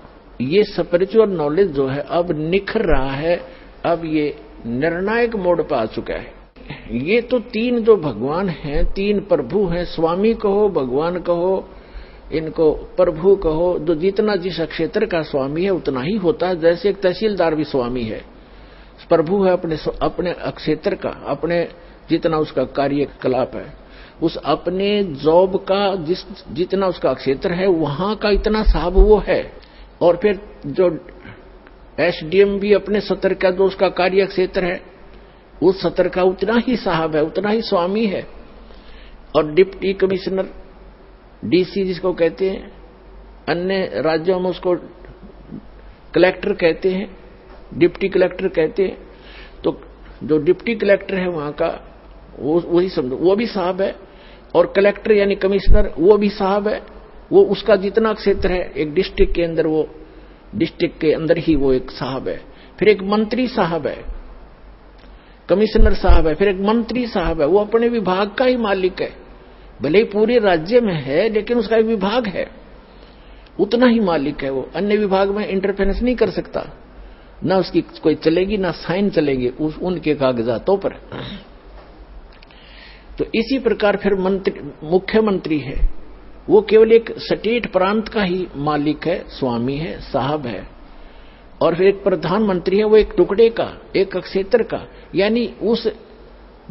ये स्पिरिचुअल नॉलेज जो है अब निखर रहा है, अब ये निर्णायक मोड़ पर आ चुका है। ये तो 3 जो भगवान हैं, 3 प्रभु हैं, स्वामी कहो, भगवान कहो, इनको प्रभु कहो। जो जितना जिस क्षेत्र का स्वामी है उतना ही होता है। जैसे एक तहसीलदार भी स्वामी है, प्रभु है अपने क्षेत्र का, अपने जितना उसका कार्यकलाप है, उस अपने जॉब का जितना उसका क्षेत्र है वहां का इतना साहब वो है। और फिर जो एसडीएम भी अपने सत्र का जो उसका कार्य क्षेत्र है, उस सत्र का उतना ही साहब है, उतना ही स्वामी है। और डिप्टी कमिश्नर, डीसी जिसको कहते हैं, अन्य राज्यों में उसको कलेक्टर कहते हैं, डिप्टी कलेक्टर कहते हैं। तो जो डिप्टी कलेक्टर है वहां का वही समझो, वो भी साहब है। और कलेक्टर यानी कमिश्नर वो भी साहब है। वो उसका जितना क्षेत्र है एक डिस्ट्रिक्ट के अंदर, वो डिस्ट्रिक्ट के अंदर ही वो एक साहब है। फिर एक मंत्री साहब है, कमिश्नर साहब है, फिर एक मंत्री साहब है। वो अपने विभाग का ही मालिक है, भले ही पूरे राज्य में है लेकिन उसका एक विभाग है, उतना ही मालिक है। वो अन्य विभाग में इंटरफेरेंस नहीं कर सकता, ना उसकी कोई चलेगी ना साइन चलेंगे उनके कागजातों पर। तो इसी प्रकार फिर मुख्यमंत्री है, वो केवल एक स्टेट प्रांत का ही मालिक है, स्वामी है, साहब है। और फिर एक प्रधानमंत्री है, वो एक टुकड़े का, एक क्षेत्र का, यानी उस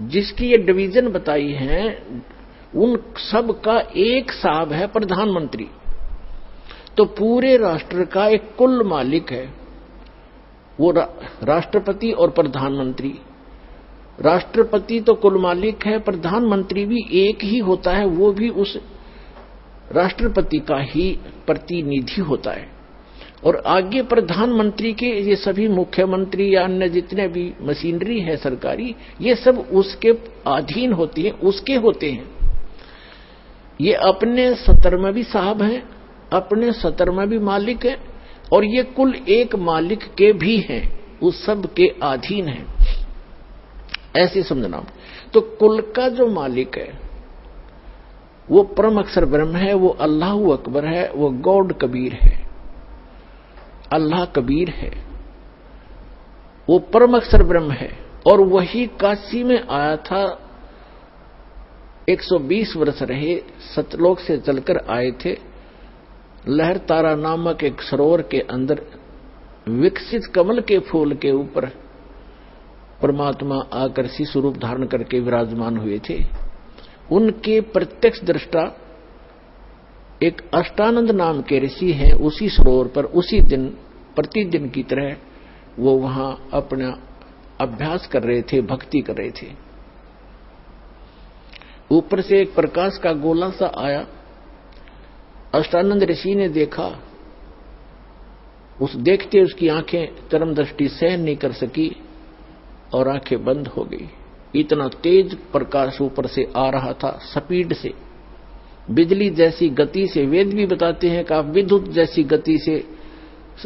जिसकी ये डिवीजन बताई है उन सब का एक साहब है प्रधानमंत्री। तो पूरे राष्ट्र का एक कुल मालिक है वो राष्ट्रपति और प्रधानमंत्री। राष्ट्रपति तो कुल मालिक है, प्रधानमंत्री भी एक ही होता है, वो भी उस राष्ट्रपति का ही प्रतिनिधि होता है। और आगे प्रधानमंत्री के ये सभी मुख्यमंत्री या अन्य जितने भी मशीनरी है सरकारी, ये सब उसके अधीन होती है, उसके होते हैं। ये अपने सत्र में भी साहब हैं, अपने सत्र में भी मालिक है, और ये कुल एक मालिक के भी हैं, उस सब के अधीन हैं, ऐसे समझना। तो कुल का जो मालिक है वो परम अक्षर ब्रह्म है, वो अल्लाह अकबर है, वो गॉड कबीर है, अल्लाह कबीर है। वो परम अक्षर ब्रह्म है। और वही काशी में आया था, 120 वर्ष रहे, सतलोक से चलकर आए थे। लहर तारा नामक एक सरोवर के अंदर विकसित कमल के फूल के ऊपर परमात्मा आकर शिशु रूप धारण करके विराजमान हुए थे। उनके प्रत्यक्ष दृष्टा एक अष्टानंद नाम के ऋषि हैं। उसी सरोवर पर उसी दिन प्रतिदिन की तरह वो वहां अपना अभ्यास कर रहे थे, भक्ति कर रहे थे। ऊपर से एक प्रकाश का गोला सा आया। अष्टानंद ऋषि ने देखा, उस देखते उसकी आंखें चरम दृष्टि सहन नहीं कर सकी और आंखें बंद हो गई। इतना तेज प्रकाश ऊपर से आ रहा था, स्पीड से, बिजली जैसी गति से। वेद भी बताते हैं कि आप विद्युत जैसी गति से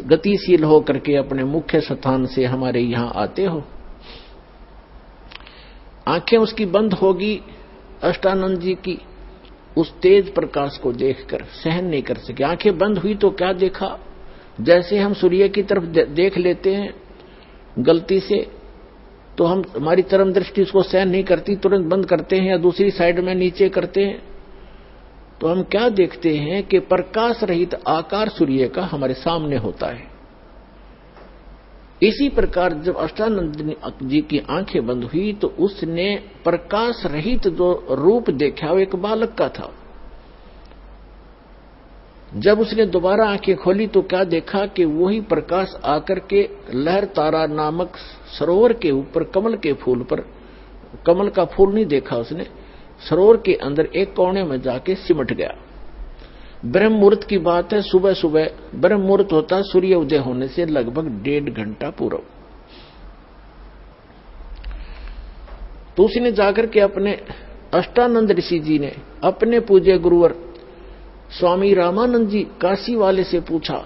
गतिशील हो करके अपने मुख्य स्थान से हमारे यहां आते हो। आंखें उसकी बंद होगी, अष्टानंद जी की, उस तेज प्रकाश को देखकर सहन नहीं कर सके। आंखें बंद हुई तो क्या देखा, जैसे हम सूर्य की तरफ देख लेते हैं गलती से, तो हम हमारी चरम दृष्टि उसको सहन नहीं करती, तुरंत बंद करते हैं या दूसरी साइड में नीचे करते हैं। तो हम क्या देखते हैं कि प्रकाश रहित आकार सूर्य का हमारे सामने होता है। इसी प्रकार जब अष्टानंद जी की आंखें बंद हुई तो उसने प्रकाश रहित जो रूप देखा वो एक बालक का था। जब उसने दोबारा आंखें खोली तो क्या देखा कि वही प्रकाश आकर के लहर तारा नामक सरोवर के ऊपर कमल के फूल पर, कमल का फूल नहीं देखा उसने, सरोवर के अंदर एक कोने में जाके सिमट गया। ब्रह्म मुहूर्त की बात है, सुबह सुबह ब्रह्म मुहूर्त होता है सूर्य उदय होने से लगभग 1.5 घंटा पूर्व। तो उसने जाकर के अपने अष्टानंद ऋषि जी ने अपने पूज्य गुरुवर स्वामी रामानंद जी काशी वाले से पूछा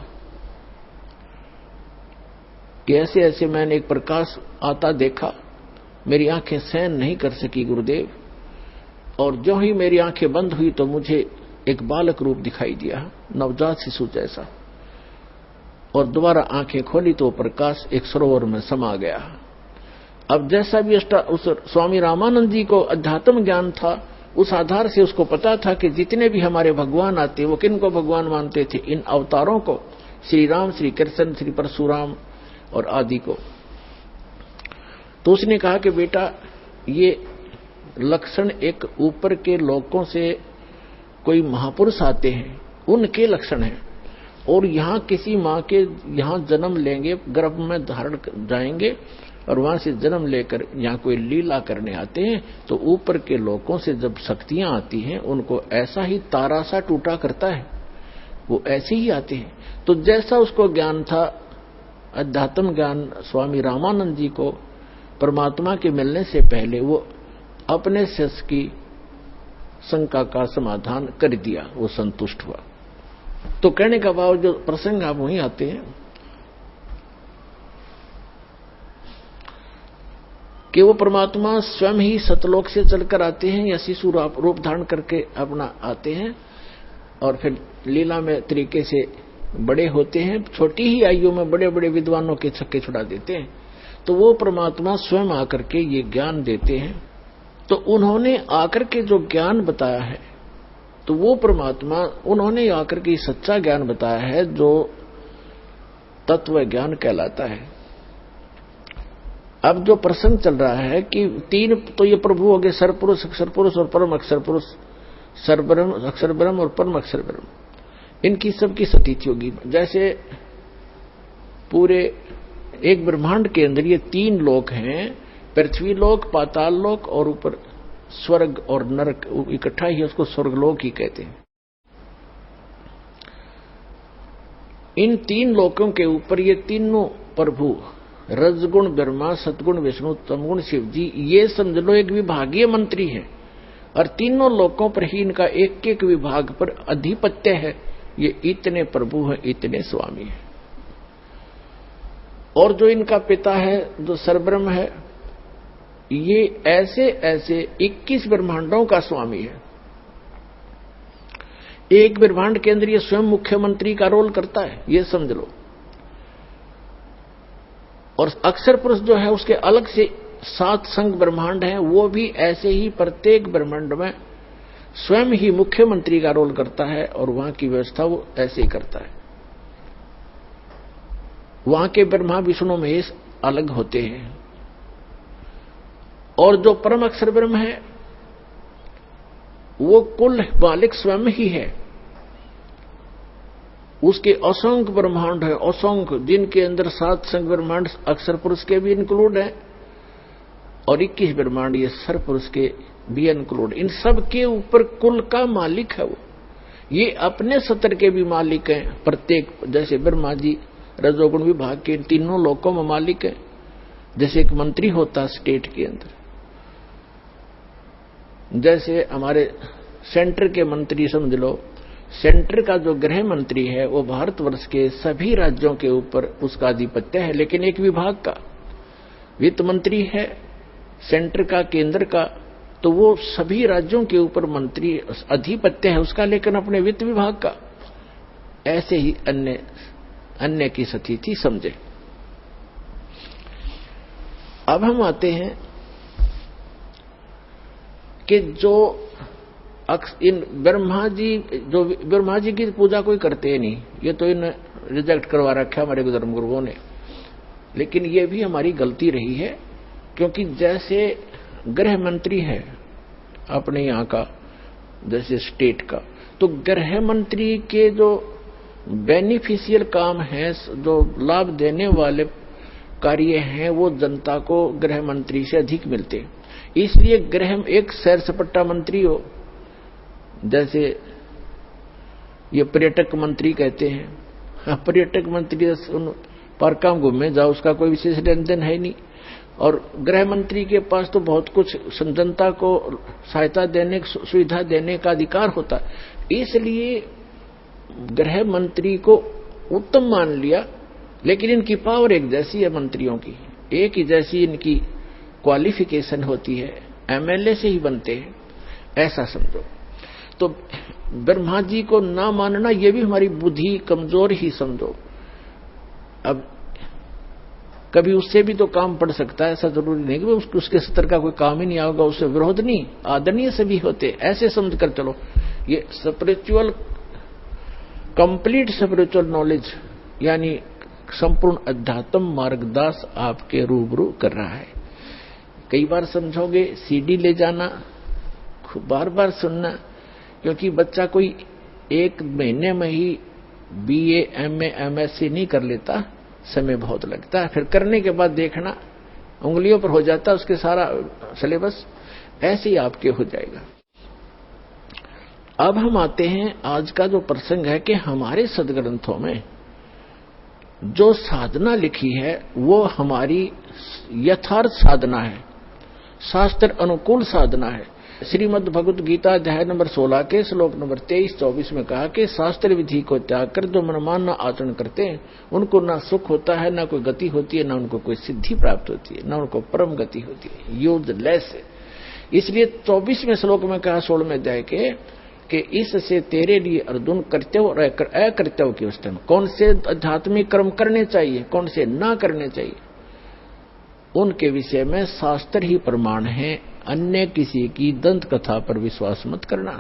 कि ऐसे ऐसे मैंने एक प्रकाश आता देखा, मेरी आंखें सहन नहीं कर सकी गुरुदेव, और जो ही मेरी आंखें बंद हुई तो मुझे एक बालक रूप दिखाई दिया, नवजात शिशु जैसा, और दोबारा आंखें खोली तो प्रकाश एक सरोवर में समा गया। अब जैसा भी उस स्वामी रामानंद जी को अध्यात्म ज्ञान था, उस आधार से उसको पता था कि जितने भी हमारे भगवान आते वो किन को भगवान मानते थे, इन अवतारों को, श्री राम, श्री कृष्ण, श्री परशुराम और आदि को। तो उसने कहा कि बेटा ये लक्षण एक ऊपर के लोकों से कोई महापुरुष आते हैं उनके लक्षण हैं, और यहाँ किसी माँ के यहाँ जन्म लेंगे, गर्भ में धारण जाएंगे और वहां से जन्म लेकर यहाँ कोई लीला करने आते हैं, तो ऊपर के लोकों से जब शक्तियां आती हैं उनको ऐसा ही तारा सा टूटा करता है, वो ऐसे ही आते हैं। तो जैसा उसको ज्ञान था, अध्यात्म ज्ञान स्वामी रामानंद जी को परमात्मा के मिलने से पहले, वो अपने शिष्य की शंका का समाधान कर दिया, वो संतुष्ट हुआ। तो कहने का भाव जो प्रसंग आप वहीं आते हैं कि वो परमात्मा स्वयं ही सतलोक से चलकर आते हैं या शिशु रूप धारण करके अपना आते हैं, और फिर लीला में तरीके से बड़े होते हैं, छोटी ही आयु में बड़े बड़े विद्वानों के छक्के छुड़ा देते हैं। तो वो परमात्मा स्वयं आकर के ये ज्ञान देते हैं। तो उन्होंने आकर के जो ज्ञान बताया है, तो वो परमात्मा उन्होंने आकर के सच्चा ज्ञान बताया है जो तत्व ज्ञान कहलाता है। अब जो प्रसंग चल रहा है कि तीन तो ये प्रभु हो गए, सरपुरुष, अक्षर पुरुष और परम अक्षर पुरुष, सरब्रह्म, अक्षर ब्रह्म और परम अक्षर ब्रह्म, इनकी सबकी सतीथि होगी। जैसे पूरे एक ब्रह्मांड के अंदर ये 3 लोक हैं, पृथ्वी लोक, पाताल लोक और ऊपर स्वर्ग और नरक इकट्ठा ही, उसको स्वर्गलोक ही कहते हैं। इन 3 लोकों के ऊपर ये तीनों प्रभु, रजगुण ब्रह्मा, सतगुण विष्णु, तमगुण शिव जी, ये समझ लो एक विभागीय मंत्री है, और तीनों लोकों पर ही इनका एक एक विभाग पर अधिपत्य है। ये इतने प्रभु हैं, इतने स्वामी हैं। और जो इनका पिता है, जो सरब्रह्म है, ये ऐसे ऐसे 21 ब्रह्मांडों का स्वामी है। एक ब्रह्मांड के अंदर ये स्वयं मुख्यमंत्री का रोल करता है, ये समझ लो। और अक्षर पुरुष जो है उसके अलग से 7 संघ ब्रह्मांड है, वो भी ऐसे ही प्रत्येक ब्रह्मांड में स्वयं ही मुख्यमंत्री का रोल करता है और वहां की व्यवस्था वो ऐसे ही करता है। वहां के ब्रह्मा विष्णु महेश अलग होते हैं और जो परम अक्षर ब्रह्म है वो कुल मालिक स्वयं ही है। उसके असंख्य ब्रह्मांड है, असंख्य, जिनके अंदर 7 संख्य ब्रह्मांड अक्षर पुरुष के भी इंक्लूड है और 21 ब्रह्मांड ये सर पुरुष के भी इंक्लूड। इन सब के ऊपर कुल का मालिक है वो। ये अपने सत्र के भी मालिक हैं प्रत्येक, जैसे ब्रह्मा जी रजोगुण विभाग के तीनों लोकों में मालिक है। जैसे एक मंत्री होता है स्टेट के अंदर, जैसे हमारे सेंटर के मंत्री समझ लो, सेंटर का जो गृह मंत्री है वो भारतवर्ष के सभी राज्यों के ऊपर उसका आधिपत्य है, लेकिन एक विभाग का वित्त मंत्री है सेंटर का, केंद्र का, तो वो सभी राज्यों के ऊपर मंत्री आधिपत्य है उसका, लेकिन अपने वित्त विभाग का। ऐसे ही अन्य की स्थिति समझे। अब हम आते हैं कि जो इन ब्रह्मा जी की पूजा कोई करते ही नहीं, ये तो इन रिजेक्ट करवा रखा हमारे धर्म गुरुओं ने। लेकिन ये भी हमारी गलती रही है, क्योंकि जैसे गृह मंत्री है अपने यहाँ का, जैसे स्टेट का, तो गृह मंत्री के जो बेनिफिशियल काम है, जो लाभ देने वाले कार्य हैं, वो जनता को गृह मंत्री से अधिक मिलते हैं। इसलिए गृह एक सैर सपाटा मंत्री हो, जैसे ये पर्यटक मंत्री कहते हैं, पर्यटक मंत्री पार्काम घूमे जाओ, उसका कोई विशेष लेन देन है नहीं। और गृह मंत्री के पास तो बहुत कुछ जनता को सहायता देने, सुविधा देने का अधिकार होता है। इसलिए गृह मंत्री को उत्तम मान लिया, लेकिन इनकी पावर एक जैसी है मंत्रियों की, एक ही जैसी इनकी क्वालिफिकेशन होती है, एमएलए से ही बनते हैं, ऐसा समझो। तो ब्रह्मा जी को ना मानना ये भी हमारी बुद्धि कमजोर ही समझो। अब कभी उससे भी तो काम पड़ सकता है, ऐसा जरूरी नहीं कि उसके सत्र का कोई काम ही नहीं आएगा, उससे विरोध नहीं, आदरणीय सभी होते, ऐसे समझ कर चलो। ये स्पिरिचुअल, कंप्लीट स्पिरिचुअल नॉलेज यानी संपूर्ण अध्यात्म मार्गदास आपके रूबरू कर रहा है। कई बार समझोगे, सीडी ले जाना, बार बार सुनना, क्योंकि बच्चा कोई एक महीने में ही बीए, एमए, एमएससी नहीं कर लेता, समय बहुत लगता है। फिर करने के बाद देखना उंगलियों पर हो जाता है उसके सारा सिलेबस, ऐसे ही आपके हो जाएगा। अब हम आते हैं, आज का जो प्रसंग है कि हमारे सदग्रंथों में जो साधना लिखी है वो हमारी यथार्थ साधना है, शास्त्र अनुकूल साधना है। श्रीमद् भगवत गीता अध्याय नंबर 16 के श्लोक नंबर 23-24 में कहा कि शास्त्र विधि को त्याग कर जो मनमाना आचरण करते हैं उनको ना सुख होता है, ना कोई गति होती है, ना उनको कोई सिद्धि प्राप्त होती है, ना उनको परम गति होती है, यूजलेस है। इसलिए 24वें श्लोक में कहा 16वें अध्याय के कि इससे तेरे लिए अर्जुन कर्तव्य और अकर्तव्य की अवस्था में कौन से आध्यात्मिक कर्म करने चाहिए, कौन से ना करने चाहिए, उनके विषय में शास्त्र ही प्रमाण है, अन्य किसी की दंत कथा पर विश्वास मत करना।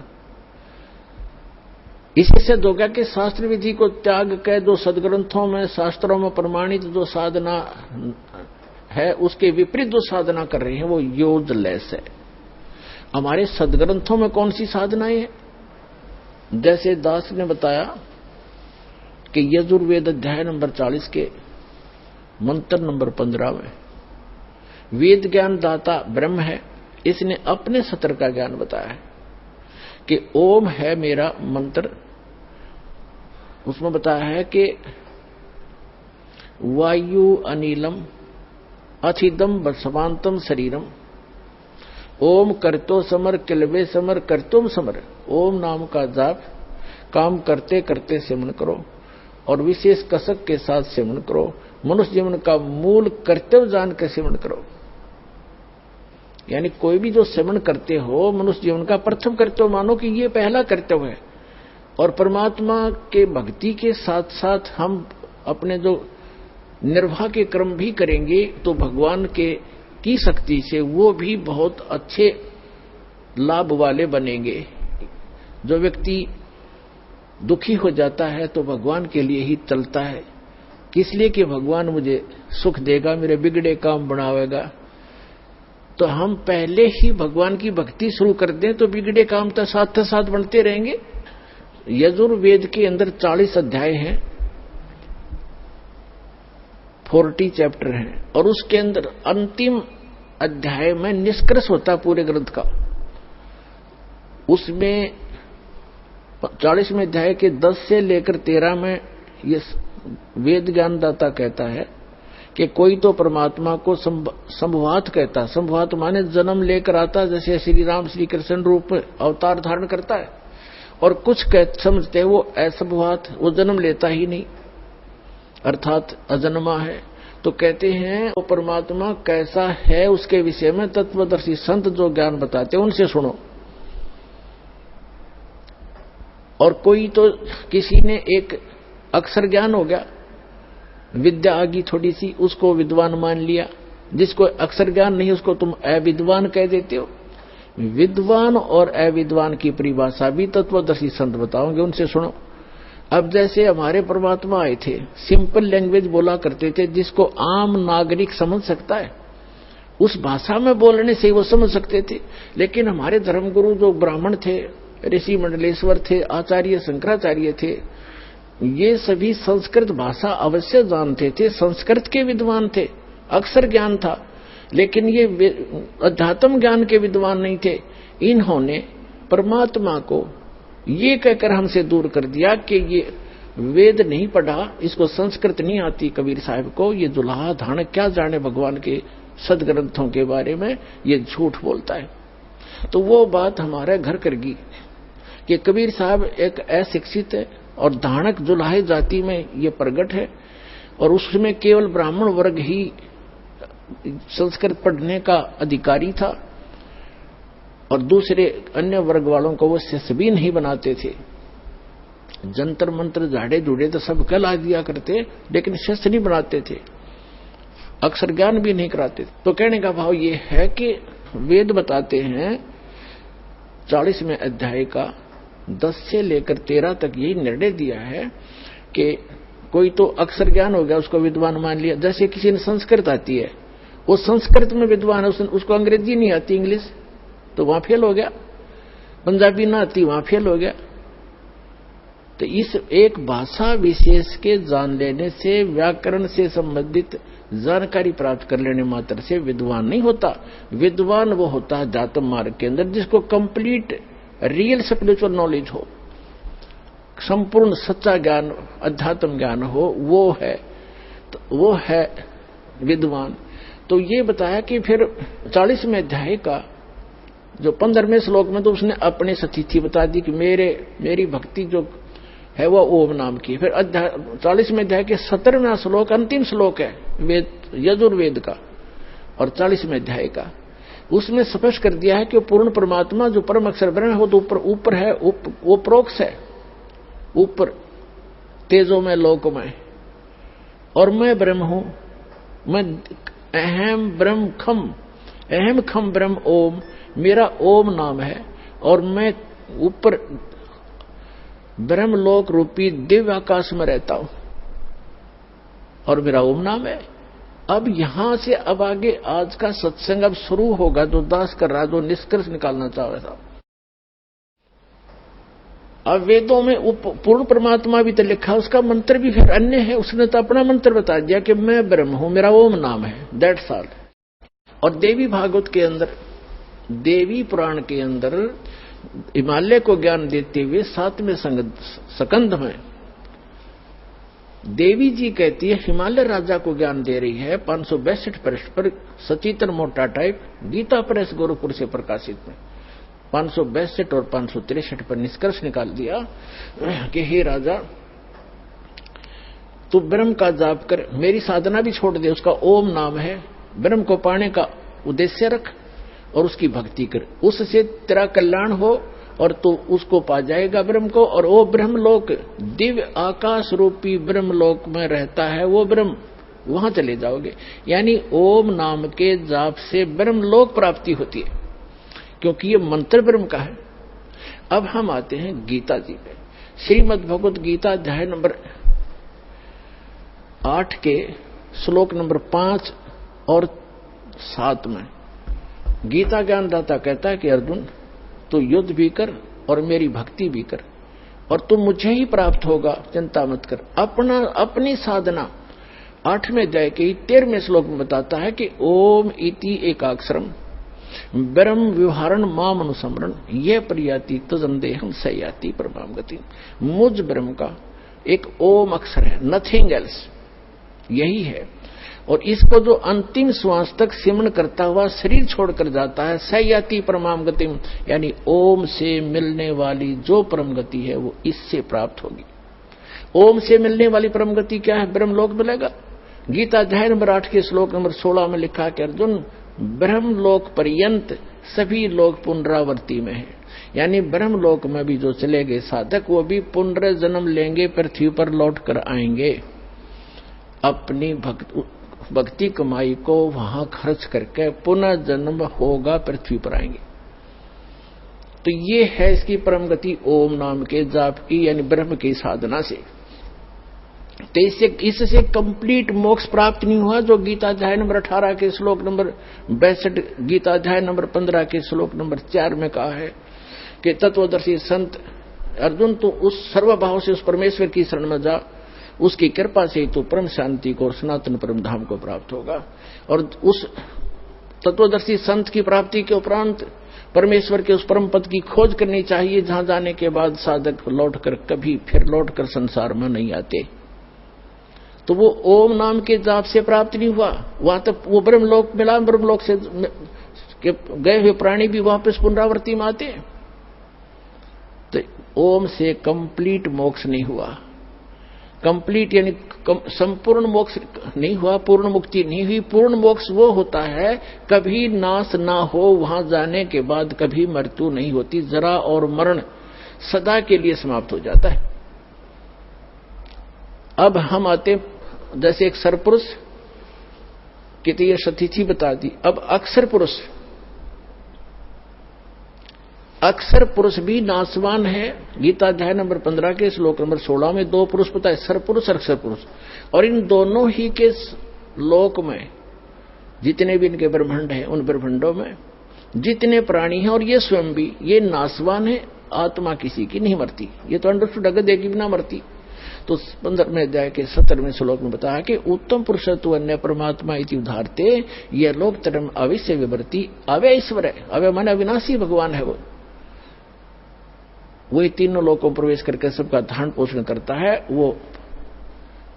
इसी से हो गया कि शास्त्र विधि को त्याग कर जो सदग्रंथों में, शास्त्रों में प्रमाणित जो साधना है उसके विपरीत जो साधना कर रहे हैं वो यूजलेस है। हमारे सदग्रंथों में कौन सी साधनाएं हैं? जैसे दास ने बताया कि यजुर्वेद अध्याय नंबर 40 के मंत्र नंबर 15 में वेद ज्ञान दाता ब्रह्म है, इसने अपने सत्र का ज्ञान बताया है कि ओम है मेरा मंत्र। उसमें बताया है कि वायु अनिलम अथिदम बसवांतम शरीरम, ओम करतो समर किलवे समर करतुम समर। ओम नाम का जाप काम करते करते सेवन करो और विशेष कसक के साथ सेवन करो। मनुष्य जीवन का मूल कर्तव्य जान के सेवन करो। यानी कोई भी जो सेवन करते हो मनुष्य जीवन का प्रथम कर्तव्य मानो कि ये पहला कर्तव्य है। और परमात्मा के भक्ति के साथ साथ हम अपने जो निर्वाह के कर्म भी करेंगे तो भगवान के की शक्ति से वो भी बहुत अच्छे लाभ वाले बनेंगे। जो व्यक्ति दुखी हो जाता है तो भगवान के लिए ही चलता है, किस लिए कि भगवान मुझे सुख देगा, मेरे बिगड़े काम बनावेगा। तो हम पहले ही भगवान की भक्ति शुरू कर दें तो बिगड़े काम तो साथ बनते रहेंगे। यजुर्वेद के अंदर 40 अध्याय हैं, 40 चैप्टर हैं, और उसके अंदर अंतिम अध्याय में निष्कर्ष होता पूरे ग्रंथ का। उसमें 40वें अध्याय के 10 से लेकर 13 में ये वेद ज्ञानदाता कहता है कि कोई तो परमात्मा को संभवात कहता है। संभवात माने जन्म लेकर आता, जैसे श्री राम श्री कृष्ण रूप में अवतार धारण करता है, और कुछ समझते हैं वो असंभवात, वो जन्म लेता ही नहीं, अर्थात अजन्मा है। तो कहते हैं वो परमात्मा कैसा है उसके विषय में तत्वदर्शी संत जो ज्ञान बताते हैं उनसे सुनो। और कोई तो किसी ने एक अक्षर ज्ञान हो गया, विद्या आ गई थोड़ी सी, उसको विद्वान मान लिया। जिसको अक्षर ज्ञान नहीं उसको तुम अविद्वान कह देते हो। विद्वान और अविद्वान की परिभाषा भी तत्वदर्शी संत बताओगे, उनसे सुनो। अब जैसे हमारे परमात्मा आए थे, सिंपल लैंग्वेज बोला करते थे जिसको आम नागरिक समझ सकता है, उस भाषा में बोलने से वो समझ सकते थे। लेकिन हमारे धर्मगुरु जो ब्राह्मण थे, ऋषि मंडलेश्वर थे, आचार्य शंकराचार्य थे, ये सभी संस्कृत भाषा अवश्य जानते थे, संस्कृत के विद्वान थे, अक्षर ज्ञान था, लेकिन ये अध्यात्म ज्ञान के विद्वान नहीं थे। इन्होंने परमात्मा को ये कहकर हमसे दूर कर दिया कि ये वेद नहीं पढ़ा, इसको संस्कृत नहीं आती कबीर साहब को, ये दुल्हा धान क्या जाने भगवान के सदग्रंथों के बारे में, ये झूठ बोलता है। तो वो बात हमारे घर कर गई कि कबीर साहब एक अशिक्षित है और धानक जुलाहे जाति में ये प्रगट है, और उसमें केवल ब्राह्मण वर्ग ही संस्कृत पढ़ने का अधिकारी था, और दूसरे अन्य वर्ग वालों को वो शिष्य भी नहीं बनाते थे। जंतर मंत्र झाड़े झूड़े तो सब कला दिया करते, लेकिन शिष्य नहीं बनाते थे, अक्षर ज्ञान भी नहीं कराते थे। तो कहने का भाव ये है कि वेद बताते हैं 40वें अध्याय का 10 से लेकर 13 तक यही निर्णय दिया है कि कोई तो अक्षर ज्ञान हो गया उसको विद्वान मान लिया। जैसे किसी ने संस्कृत आती है, वो संस्कृत में विद्वान है, उसको अंग्रेजी नहीं आती, इंग्लिश, तो वहां फेल हो गया। पंजाबी ना आती, वहां फेल हो गया। तो इस एक भाषा विशेष के जान लेने से, व्याकरण से संबंधित जानकारी प्राप्त कर लेने मात्र से विद्वान नहीं होता। विद्वान वो होता है जातम मार्ग के अंदर जिसको कंप्लीट रियल स्पिरिचुअल नॉलेज हो, संपूर्ण सच्चा ज्ञान, अध्यात्म ज्ञान हो, वो है विद्वान। तो ये बताया कि फिर 40वें अध्याय का जो 15वें श्लोक में तो उसने अपने स्थिति बता दी कि मेरी भक्ति जो है वो ओम नाम की। फिर 40वें अध्याय के 17वां श्लोक अंतिम श्लोक है वेद यजुर्वेद का और 40वें अध्याय का, उसमें स्पष्ट कर दिया है कि पूर्ण परमात्मा जो परम अक्षर ब्रह्म है वो तो ऊपर है, वो प्रोक्ष है, ऊपर तेजो में लोक में, और मैं ब्रह्म हूं, मैं अहम ब्रह्म खम, अहम खम ब्रह्म ओम, मेरा ओम नाम है, और मैं ऊपर ब्रह्मलोक रूपी दिव्य आकाश में रहता हूं और मेरा ओम नाम है। अब यहां से अब आगे आज का सत्संग अब शुरू होगा, जो दास कर रहा, जो निष्कर्ष निकालना चाह रहा था। अब वेदों में पूर्ण परमात्मा भी तो लिखा, उसका मंत्र भी फिर अन्य है, उसने तो अपना मंत्र बता दिया कि मैं ब्रह्म हूं, मेरा ओम नाम है, दैट्स ऑल। और देवी भागवत के अंदर, देवी पुराण के अंदर हिमालय को ज्ञान देते हुए 7वें स्कंध में देवी जी कहती है, हिमालय राजा को ज्ञान दे रही है 562 पृष्ठ पर, सचेतन मोटा टाइप, गीता प्रेस गोरखपुर से प्रकाशित में 562 और 563 पर निष्कर्ष निकाल दिया कि हे राजा, तू ब्रह्म का जाप कर, मेरी साधना भी छोड़ दे, उसका ओम नाम है, ब्रह्म को पाने का उद्देश्य रख और उसकी भक्ति कर, उससे तेरा कल्याण हो और तू उसको पा जाएगा ब्रह्म को। और वो ब्रह्मलोक दिव्य आकाश रूपी ब्रह्मलोक में रहता है वो ब्रह्म, वहां चले जाओगे। यानी ओम नाम के जाप से ब्रह्मलोक प्राप्ति होती है, क्योंकि ये मंत्र ब्रह्म का है। अब हम आते हैं गीता जी पे। श्रीमद् भगवत गीता अध्याय नंबर 8 के श्लोक नंबर 5 और 7 में गीता ज्ञानदाता कहता है कि अर्जुन, तू युद्ध भी कर और मेरी भक्ति भी कर और तुम मुझे ही प्राप्त होगा, चिंता मत कर। अपनी साधना 8वें अध्याय के 13वें श्लोक में बताता है कि ओम इति एकाक्षरम ब्रह्म व्यवहारण माम अनुसमरण ये प्रयाति तजंदेहम सयाति परमाम गति। मुझ ब्रह्म का एक ओम अक्षर है, नथिंग एल्स, यही है। और इसको जो अंतिम श्वास तक सिमरण करता हुआ शरीर छोड़कर जाता है, सयाति परमाम गति, यानी ओम से मिलने वाली जो परम गति है वो इससे प्राप्त होगी। ओम से मिलने वाली परम गति क्या है? ब्रह्मलोक मिलेगा। गीता अध्याय नंबर 8 के श्लोक नंबर 16 में लिखा कि अर्जुन, ब्रह्मलोक पर्यंत सभी लोग पुनरावर्ती में हैं, यानी ब्रह्मलोक में भी जो चले गए साधक वो भी पुनर्जन्म लेंगे, पृथ्वी पर लौट कर आएंगे, अपनी भक्ति कमाई को वहां खर्च करके पुनः जन्म होगा, पृथ्वी पर आएंगे। तो ये है इसकी परम गति ओम नाम के जाप की, यानी ब्रह्म की साधना से। तो इससे कंप्लीट मोक्ष प्राप्त नहीं हुआ, जो गीता अध्याय नंबर 18 के श्लोक नंबर 62, गीता अध्याय नंबर 15 के श्लोक नंबर 4 में कहा है कि तत्वदर्शी संत अर्जुन, तो उस सर्वभाव से उस परमेश्वर की शरण में जा, उसकी कृपा से तो परम शांति को और सनातन परम धाम को प्राप्त होगा। और उस तत्वदर्शी संत की प्राप्ति के उपरांत परमेश्वर के उस परम पद की खोज करनी चाहिए, जहां जाने के बाद साधक लौटकर कभी फिर लौटकर संसार में नहीं आते। तो वो ओम नाम के जाप से प्राप्त नहीं हुआ, वहां तक वो ब्रह्मलोक मिला, ब्रह्मलोक से गए हुए प्राणी भी वापस पुनरावृत्ति में आते हैं। तो ओम से कंप्लीट मोक्ष नहीं हुआ, कंप्लीट यानी संपूर्ण मोक्ष नहीं हुआ, पूर्ण मुक्ति नहीं हुई। पूर्ण मोक्ष वो होता है कभी नाश ना हो, वहां जाने के बाद कभी मृत्यु नहीं होती, जरा और मरण सदा के लिए समाप्त हो जाता है। अब हम आते, जैसे एक सरपुरुष की तो ये सतिथि बता दी, अब अक्षर पुरुष, अक्षर पुरुष भी नाशवान है। गीता अध्याय नंबर 15 के श्लोक नंबर 16 में 2 पुरुष बताए, सरपुरुष और अक्षर पुरुष। और इन दोनों ही के लोक में जितने भी इनके ब्रह्मांड हैं, उन ब्रह्मांडों में जितने प्राणी हैं और ये स्वयं भी, ये नाशवान है, आत्मा किसी की नहीं मरती। ये तो अंडरस्टूड, अगर देखी भी ना मरती। तो 15वें अध्याय के 17वें श्लोक में बताया कि उत्तम पुरुषत्व अन्य परमात्मा इति उदाहरते यह लोक तरम अविश्य विवर्ती अव्यय ईश्वर है। अव्यय माने अविनाशी भगवान है वो ये तीनों लोकों में प्रवेश करके सबका धारण पोषण करता है। वो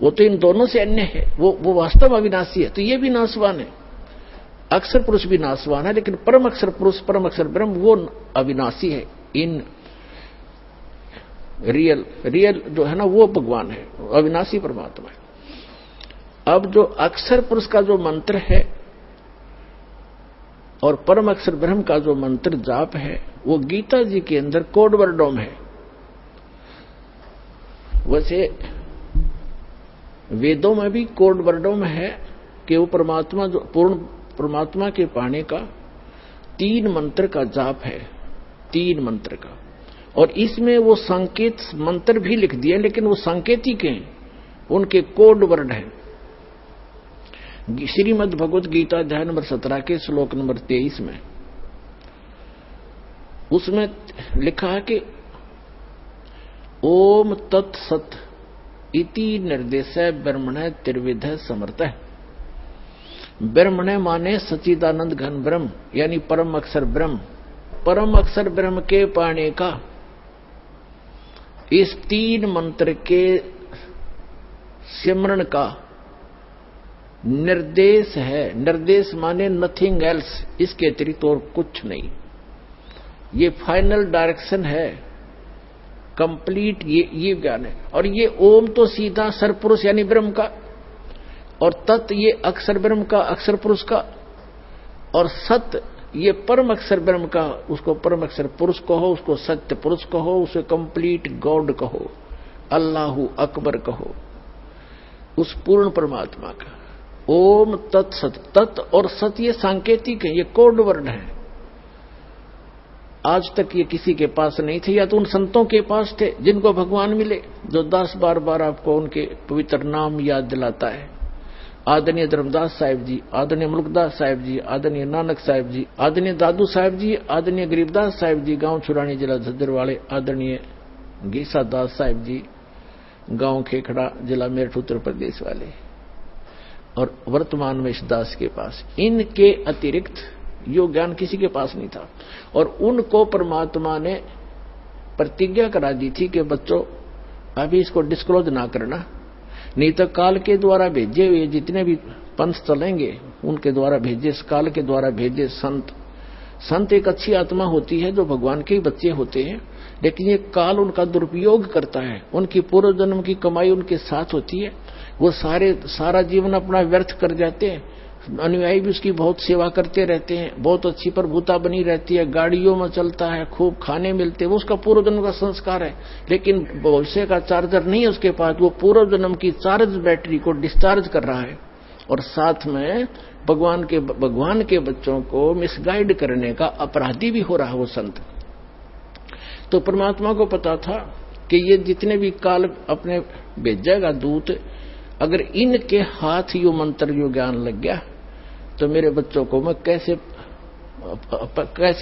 तो इन दोनों से अन्य है, वो वास्तव अविनाशी है। तो ये भी नाशवान है, अक्षर पुरुष भी नाशवान है, लेकिन परम अक्षर पुरुष, परम अक्षर ब्रह्म वो अविनाशी है। इन रियल जो है ना वो भगवान है, अविनाशी परमात्मा है। अब जो अक्षर पुरुष का जो मंत्र है और परम अक्षर ब्रह्म का जो मंत्र जाप है, वो गीता जी के अंदर कोड वर्डों में है। वैसे वेदों में भी कोड वर्डों में है कि वो परमात्मा, जो पूर्ण परमात्मा के पाने का 3 मंत्र का जाप है, 3 मंत्र का। और इसमें वो संकेत मंत्र भी लिख दिए, लेकिन वो सांकेतिक हैं, उनके कोड वर्ड हैं। श्रीमद् भगवत गीता अध्याय नंबर 17 के श्लोक नंबर 23 में उसमें लिखा है कि ओम तत्सत इति निर्देश ब्रह्मण त्रिविध समर्थ। ब्रह्मण माने सच्चिदानंद घन ब्रह्म, यानी परम अक्षर ब्रह्म। परम अक्षर ब्रह्म के पाने का इस 3 मंत्र के सिमरण का निर्देश है। निर्देश माने नथिंग एल्स, इसके अतिरिक्त और कुछ नहीं। ये फाइनल डायरेक्शन है, कंप्लीट ये ज्ञान है। और ये ओम तो सीधा सरपुरुष यानी ब्रह्म का, और तत् ये अक्षर ब्रह्म का, अक्षर पुरुष का, और सत ये परम अक्षर ब्रह्म का। उसको परम अक्षर पुरुष कहो, उसको सत्य पुरुष कहो, उसे कंप्लीट गॉड कहो, अल्लाहु अकबर कहो, उस पूर्ण परमात्मा का। ओम तत्सत। तत् और सत ये सांकेतिक है, ये कोड वर्ड है। आज तक ये किसी के पास नहीं थे, या तो उन संतों के पास थे जिनको भगवान मिले, जो 10 बार आपको उनके पवित्र नाम याद दिलाता है। आदरणीय धर्मदास साहिब जी, आदरणीय मुल्कदास साहिब जी, आदरणीय नानक साहिब जी, आदरणीय दादू साहिब जी, आदरणीय गरीबदास साहिब जी, गांव छुरानी जिला झज्जर वाले, आदरणीय गीसा दास साहिब जी, गांव खेखड़ा जिला मेरठ उत्तर प्रदेश वाले, और वर्तमान में इस दास के पास, इनके अतिरिक्त यो ज्ञान किसी के पास नहीं था। और उनको परमात्मा ने प्रतिज्ञा करा दी थी कि बच्चों अभी इसको डिस्क्लोज ना करना, नहीं तो काल के द्वारा भेजे हुए जितने भी पंथ चलेंगे उनके द्वारा भेजे, काल के द्वारा भेजे संत एक अच्छी आत्मा होती है जो भगवान के ही बच्चे होते हैं, लेकिन ये काल उनका दुरुपयोग करता है। उनकी पूर्व जन्म की कमाई उनके साथ होती है, वो सारा जीवन अपना व्यर्थ कर जाते हैं। अनुयायी भी उसकी बहुत सेवा करते रहते हैं, बहुत अच्छी प्रभुता बनी रहती है, गाड़ियों में चलता है, खूब खाने मिलते हैं, वो उसका पूर्व जन्म का संस्कार है। लेकिन भविष्य का चार्जर नहीं है उसके पास, वो पूर्व जन्म की चार्ज बैटरी को डिस्चार्ज कर रहा है, और साथ में भगवान के बच्चों को मिसगाइड करने का अपराधी भी हो रहा है वो संत। तो परमात्मा को पता था कि ये जितने भी काल अपने भेजेगा दूत, अगर इनके हाथ यो मंत्र यो ज्ञान लग गया तो मेरे बच्चों को मैं कैसे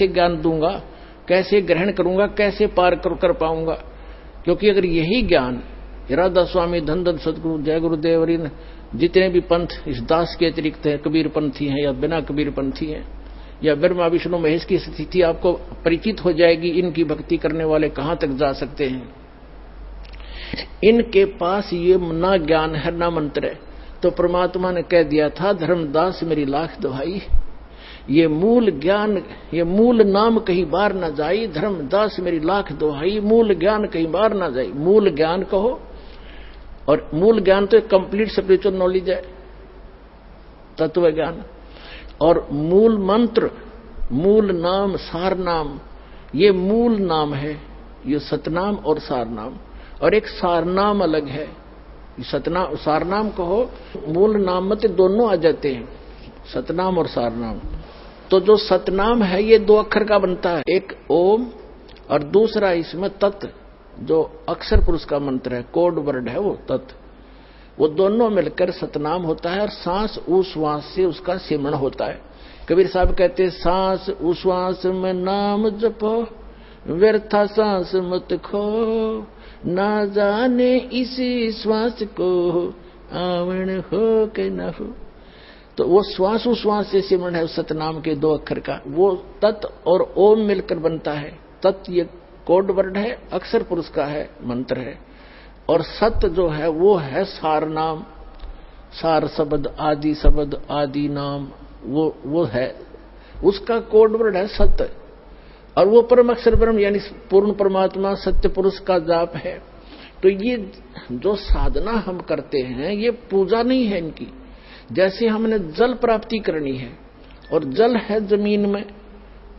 ज्ञान दूंगा, कैसे ग्रहण करूंगा, कैसे पार कर पाऊंगा। क्योंकि अगर यही ज्ञान राधा स्वामी, धन सदगुरु, जय गुरुदेव और इन जितने भी पंथ इस दास के अतिरिक्त है, कबीर पंथी हैं या बिना कबीर पंथी हैं, या ब्रह्मा विष्णु महेश की स्थिति आपको परिचित हो जाएगी, इनकी भक्ति करने वाले कहां तक जा सकते हैं। इनके पास ये ना ज्ञान है ना मंत्र है। तो परमात्मा ने कह दिया था, धर्मदास मेरी लाख दुहाई, ये मूल ज्ञान, ये मूल नाम कहीं बार ना जाई, धर्मदास मेरी लाख दुहाई, मूल ज्ञान कहीं बार ना जाई। मूल ज्ञान कहो, और मूल ज्ञान तो एक कंप्लीट स्पिरिचुअल नॉलेज है, तत्व ज्ञान। और मूल मंत्र, मूल नाम, सार नाम, ये मूल नाम है, ये सतनाम और सार नाम। और एक सारनाम अलग है, सतनाम सारनाम कहो, मूल नाम में दोनों आ जाते हैं, सतनाम और सारनाम। तो जो सतनाम है ये 2 अक्षर का बनता है, एक ओम और दूसरा इसमें तत्, जो अक्षर पुरुष का मंत्र है, कोड वर्ड है वो तत्, वो दोनों मिलकर सतनाम होता है। और सांस उश्वास से उसका सिमरण होता है। कबीर साहब कहते हैं, सांस उश्वास में नाम जपो, व्यर्था सांस मत खो, ना जाने इसी श्वास को आवण हो के न हो। तो वो श्वास उश्वास से सिमरण है उस सतनाम के 2 अक्षर का, वो तत् और ओम मिलकर बनता है। तत् ये कोड वर्ड है, अक्षर पुरुष का है, मंत्र है। और सत जो है वो है सार नाम, सार शब्द, आदि नाम, वो है, उसका कोड वर्ड है सत्य। और वो परम अक्षर ब्रह्म यानी पूर्ण परमात्मा सत्य पुरुष का जाप है। तो ये जो साधना हम करते हैं ये पूजा नहीं है इनकी। जैसे हमने जल प्राप्ति करनी है और जल है जमीन में,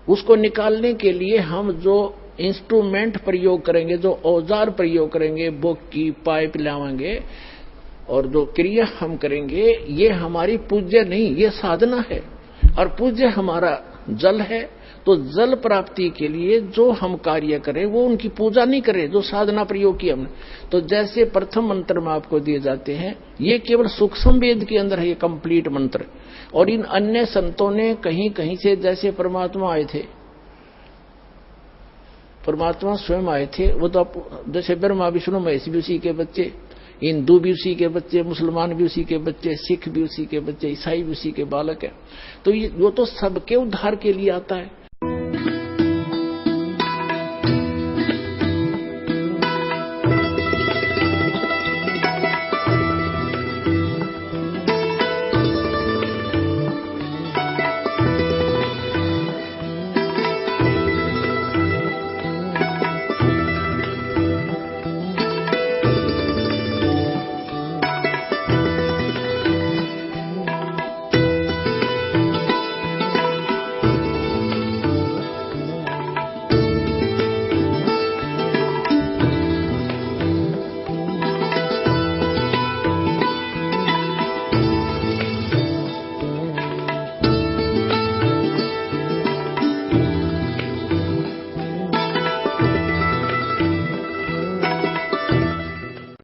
उसको निकालने के लिए हम जो इंस्ट्रूमेंट प्रयोग करेंगे, जो औजार प्रयोग करेंगे, बोकी पाइप लावांगे और जो क्रिया हम करेंगे, ये हमारी पूज्य नहीं, ये साधना है। और पूज्य हमारा जल है। तो जल प्राप्ति के लिए जो हम कार्य करें वो उनकी पूजा नहीं करें, जो साधना प्रयोग की हमने। तो जैसे प्रथम मंत्र में आपको दिए जाते हैं, ये केवल सूक्ष्म वेद के अंदर है ये कंप्लीट मंत्र। और इन अन्य संतों ने कहीं कहीं से, जैसे परमात्मा आए थे, परमात्मा स्वयं आए थे, वो तो जैसे ब्रह्मा विष्णु महेश भी उसी के बच्चे, हिंदू भी उसी के बच्चे, मुसलमान भी उसी के बच्चे, सिख भी उसी के बच्चे, ईसाई भी उसी के बालक है। तो ये वो तो सबके उद्धार के लिए आता है।